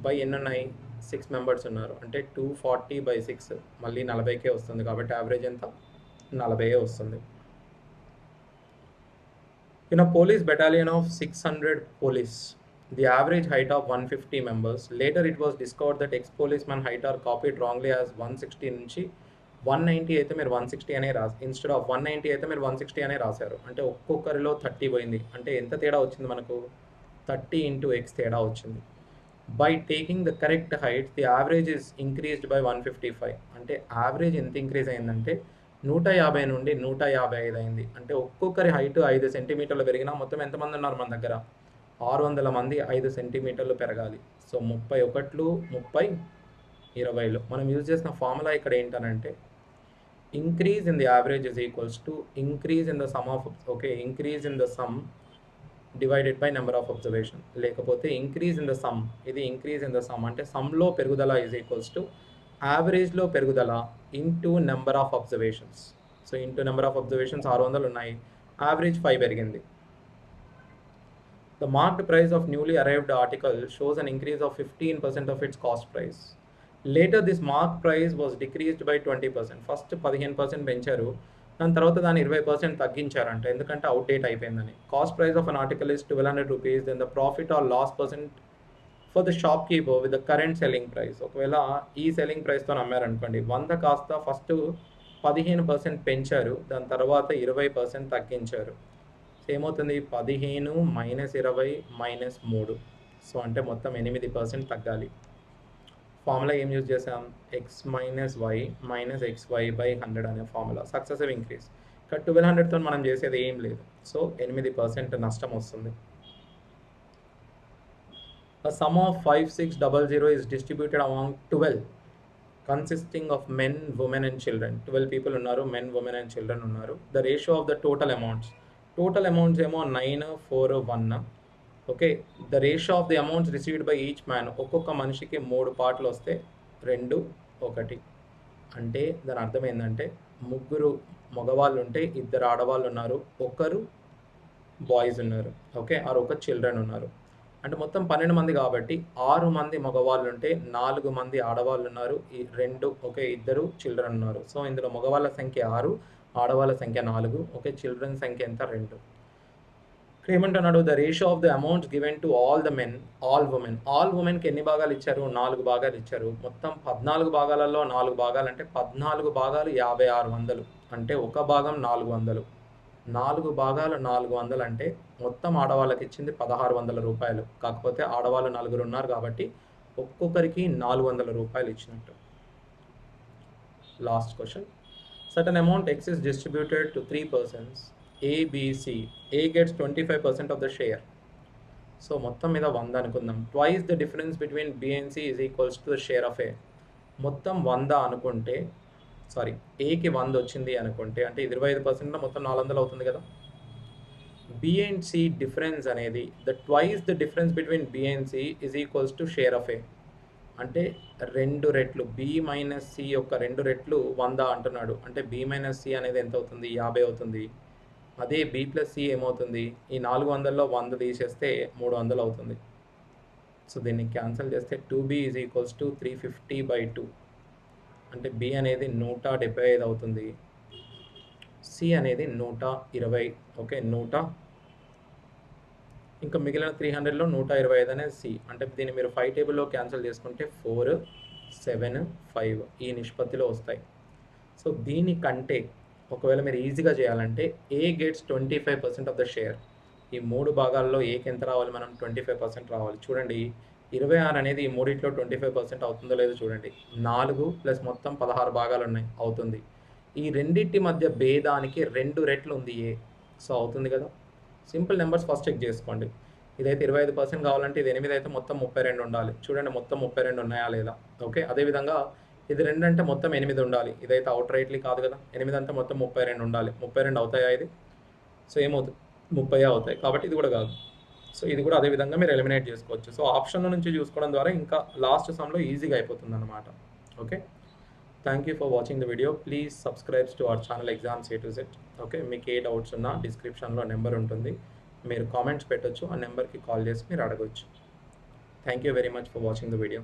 Speaker 1: బై ఎన్ని ఉన్నాయి 6 మెంబర్స్ ఉన్నారు అంటే 240/6 మళ్ళీ 40కే వస్తుంది కాబట్టి యావరేజ్ ఎంత 40 వస్తుంది. In a police battalion of 600 police, the average height of 150 members. Later it was discovered that ex-policeman height are copied wrongly as 160 నుంచి 190 అయితే మీరు 160 అనే ఇన్స్టెడ్ ఆఫ్ 190 అయితే మీరు 160 అనే రాశారు. అంటే ఒక్కొక్కరిలో 30 పోయింది. అంటే ఎంత తేడా వచ్చింది మనకు 30 into x తేడా వచ్చింది. By taking the correct height, the average is increased by 155. అంటే యావరేజ్ ఎంత ఇంక్రీజ్ అయిందంటే 150 నుండి 155 అయింది. అంటే ఒక్కొక్కరి హైట్ 5 సెంటీమీటర్లు పెరిగినా మొత్తం ఎంతమంది ఉన్నారు మన దగ్గర 600 మంది 5 సెంటీమీటర్లు పెరగాలి. సో 31 30 20లో మనం యూజ్ చేసిన ఫార్ములా ఇక్కడ ఏంటనంటే increase in the average is equals to increase in the sum of increase in the sum divided by number of observation, లేకపోతే ఇంక్రీజ్ ఇన్ ద సమ్, ఇది ఇంక్రీజ్ ఇన్ ద సమ్ అంటే సమ్లో పెరుగుదల is equals to యావరేజ్లో పెరుగుదల into number of observations. So into number of observations 600 ఉన్నాయి, average 5 పెరిగింది. The marked price of newly arrived article shows an increase of 15% of its cost price. Later, this marked price was decreased by 20%. First 15% పెంచారు, దాని తర్వాత దాన్ని 20% తగ్గించారంట, ఎందుకంటే outdate అయిపోయిందని. Cost price of an article is 1200 rupees, then the profit or loss percent for the shopkeeper with the current selling price. ఒకవేళ ఈ selling ప్రైస్తో అమ్మారనుకోండి, 100 కాస్త ఫస్ట్ 15% పెంచారు, దాని తర్వాత 20% తగ్గించారు. సో ఏమవుతుంది, 15 మైనస్ 20 మైనస్ 3, సో అంటే మొత్తం 8% తగ్గాలి. ఫార్ములా ఏం యూజ్ చేసాం, X minus Y minus X Y by 100 అనే ఫార్ములా. Successive increase. ఇక్కడ 1200తో మనం చేసేది ఏం లేదు, సో 8% నష్టం వస్తుంది. A sum of 5600 is distributed among 12 consisting of men, women and children. 12 people ఉన్నారు, men, women and children ఉన్నారు. The ratio of the total amounts ఏమో 9, 4, 1. Okay, the ratio of the amounts received by each man, ఒక్కొక్క మనిషికి 3 పార్ట్లు వస్తే 2, 1. అంటే దాని అర్థం ఏంటంటే, 3 మగవాళ్ళు ఉంటే 2 ఆడవాళ్ళు ఉన్నారు, 1 బాయ్స్ ఉన్నారు. ఓకే, ఆరు 1 చిల్డ్రన్ ఉన్నారు. అంటే మొత్తం 12 మంది కాబట్టి 6 మంది మగవాళ్ళు ఉంటే 4 మంది ఆడవాళ్ళు ఉన్నారు, 2 ఓకే 2 చిల్డ్రన్ ఉన్నారు. సో ఇందులో మగవాళ్ళ సంఖ్య 6, ఆడవాళ్ళ సంఖ్య 4, ఓకే చిల్డ్రన్ సంఖ్య ఎంత 2. ఏమంటున్నాడు, the ratio of the amounts given to all the men, all ఉమెన్కి ఎన్ని భాగాలు ఇచ్చారు, 4 భాగాలు ఇచ్చారు. మొత్తం 14 భాగాలలో 4 భాగాలు అంటే 14 భాగాలు 5600, అంటే ఒక భాగం 400. 4 భాగాలు 400 అంటే మొత్తం ఆడవాళ్ళకి ఇచ్చింది 1600 రూపాయలు. కాకపోతే ఆడవాళ్ళు 4 ఉన్నారు కాబట్టి ఒక్కొక్కరికి 400 రూపాయలు ఇచ్చినట్టు. Last question. Certain amount X is distributed to 3 persons A, B, C. A gets 25% of the share. So మొత్తం మీద 100 అనుకుందాం. Twice the difference between B and C is equals to the share of A. మొత్తం 100 అనుకుంటే, sorry ఏకి 100 వచ్చింది అనుకుంటే, అంటే 25% మొత్తం 400 అవుతుంది కదా. B and C డిఫరెన్స్ అనేది twice the difference between B and C is equals to share of A. అంటే 2 రెట్లు B మైనస్ C యొక్క 2 రెట్లు 100 అంటున్నాడు. అంటే B మైనస్ C అనేది ఎంత అవుతుంది, 50 అవుతుంది. అదే B ప్లస్ C ఏమవుతుంది, ఈ 400లో 100 తీసేస్తే 300 అవుతుంది. సో దీన్ని క్యాన్సిల్ చేస్తే 2B ఈజ్ ఈక్వల్స్ టు 350/2, అంటే B అనేది 175 అవుతుంది, C అనేది 120. ఓకే 100, ఇంకా మిగిలిన 300లో 125 అనేది C. అంటే దీన్ని మీరు 5 టేబుల్లో క్యాన్సిల్ చేసుకుంటే 4, 7, 5 ఈ నిష్పత్తిలో వస్తాయి. సో దీనికంటే ఒకవేళ మీరు ఈజీగా చేయాలంటే ఏ గెట్స్ 25% ఆఫ్ ద షేర్. ఈ 3 భాగాల్లో ఏకి ఎంత రావాలి, మనం 25% రావాలి. చూడండి 26 అనేది ఈ మూడిట్లో 25% అవుతుందో లేదో చూడండి. 4 ప్లస్ మొత్తం 16 భాగాలు ఉన్నాయి, అవుతుంది. ఈ రెండింటి మధ్య భేదానికి 2 రెట్లు ఉంది ఏ, సో అవుతుంది కదా. సింపుల్ నెంబర్స్ ఫస్ట్ చెక్ చేసుకోండి. ఇదైతే 25% కావాలంటే ఇది 8 అయితే మొత్తం 32 ఉండాలి. చూడండి మొత్తం 32 ఉన్నాయా లేదా. ఓకే, అదేవిధంగా ఇది 2 అంటే మొత్తం 8 ఉండాలి. ఇదైతే అవుట్ రైట్లీ కాదు కదా. 8 అంటే మొత్తం 32 ఉండాలి. 32 అవుతాయా ఇది, సో ఏమవుతుంది 30 అవుతాయి, కాబట్టి ఇది కూడా కాదు. సో ఇది కూడా అదేవిధంగా మీరు ఎలిమినేట్ చేసుకోవచ్చు. సో ఆప్షన్ల నుంచి చూసుకోవడం ద్వారా ఇంకా లాస్ట్ సమ్లో ఈజీగా అయిపోతుంది అన్నమాట. Okay, thank you for watching the video. Please subscribes to our channel examsatoz. Okay, మీకు ఏ డౌట్స్ ఉన్నా డిస్క్రిప్షన్లో నెంబర్ ఉంటుంది, మీరు కామెంట్స్ పెట్టొచ్చు, ఆ నెంబర్కి కాల్ చేసి మీరు అడగవచ్చు. Thank you very much for watching the video.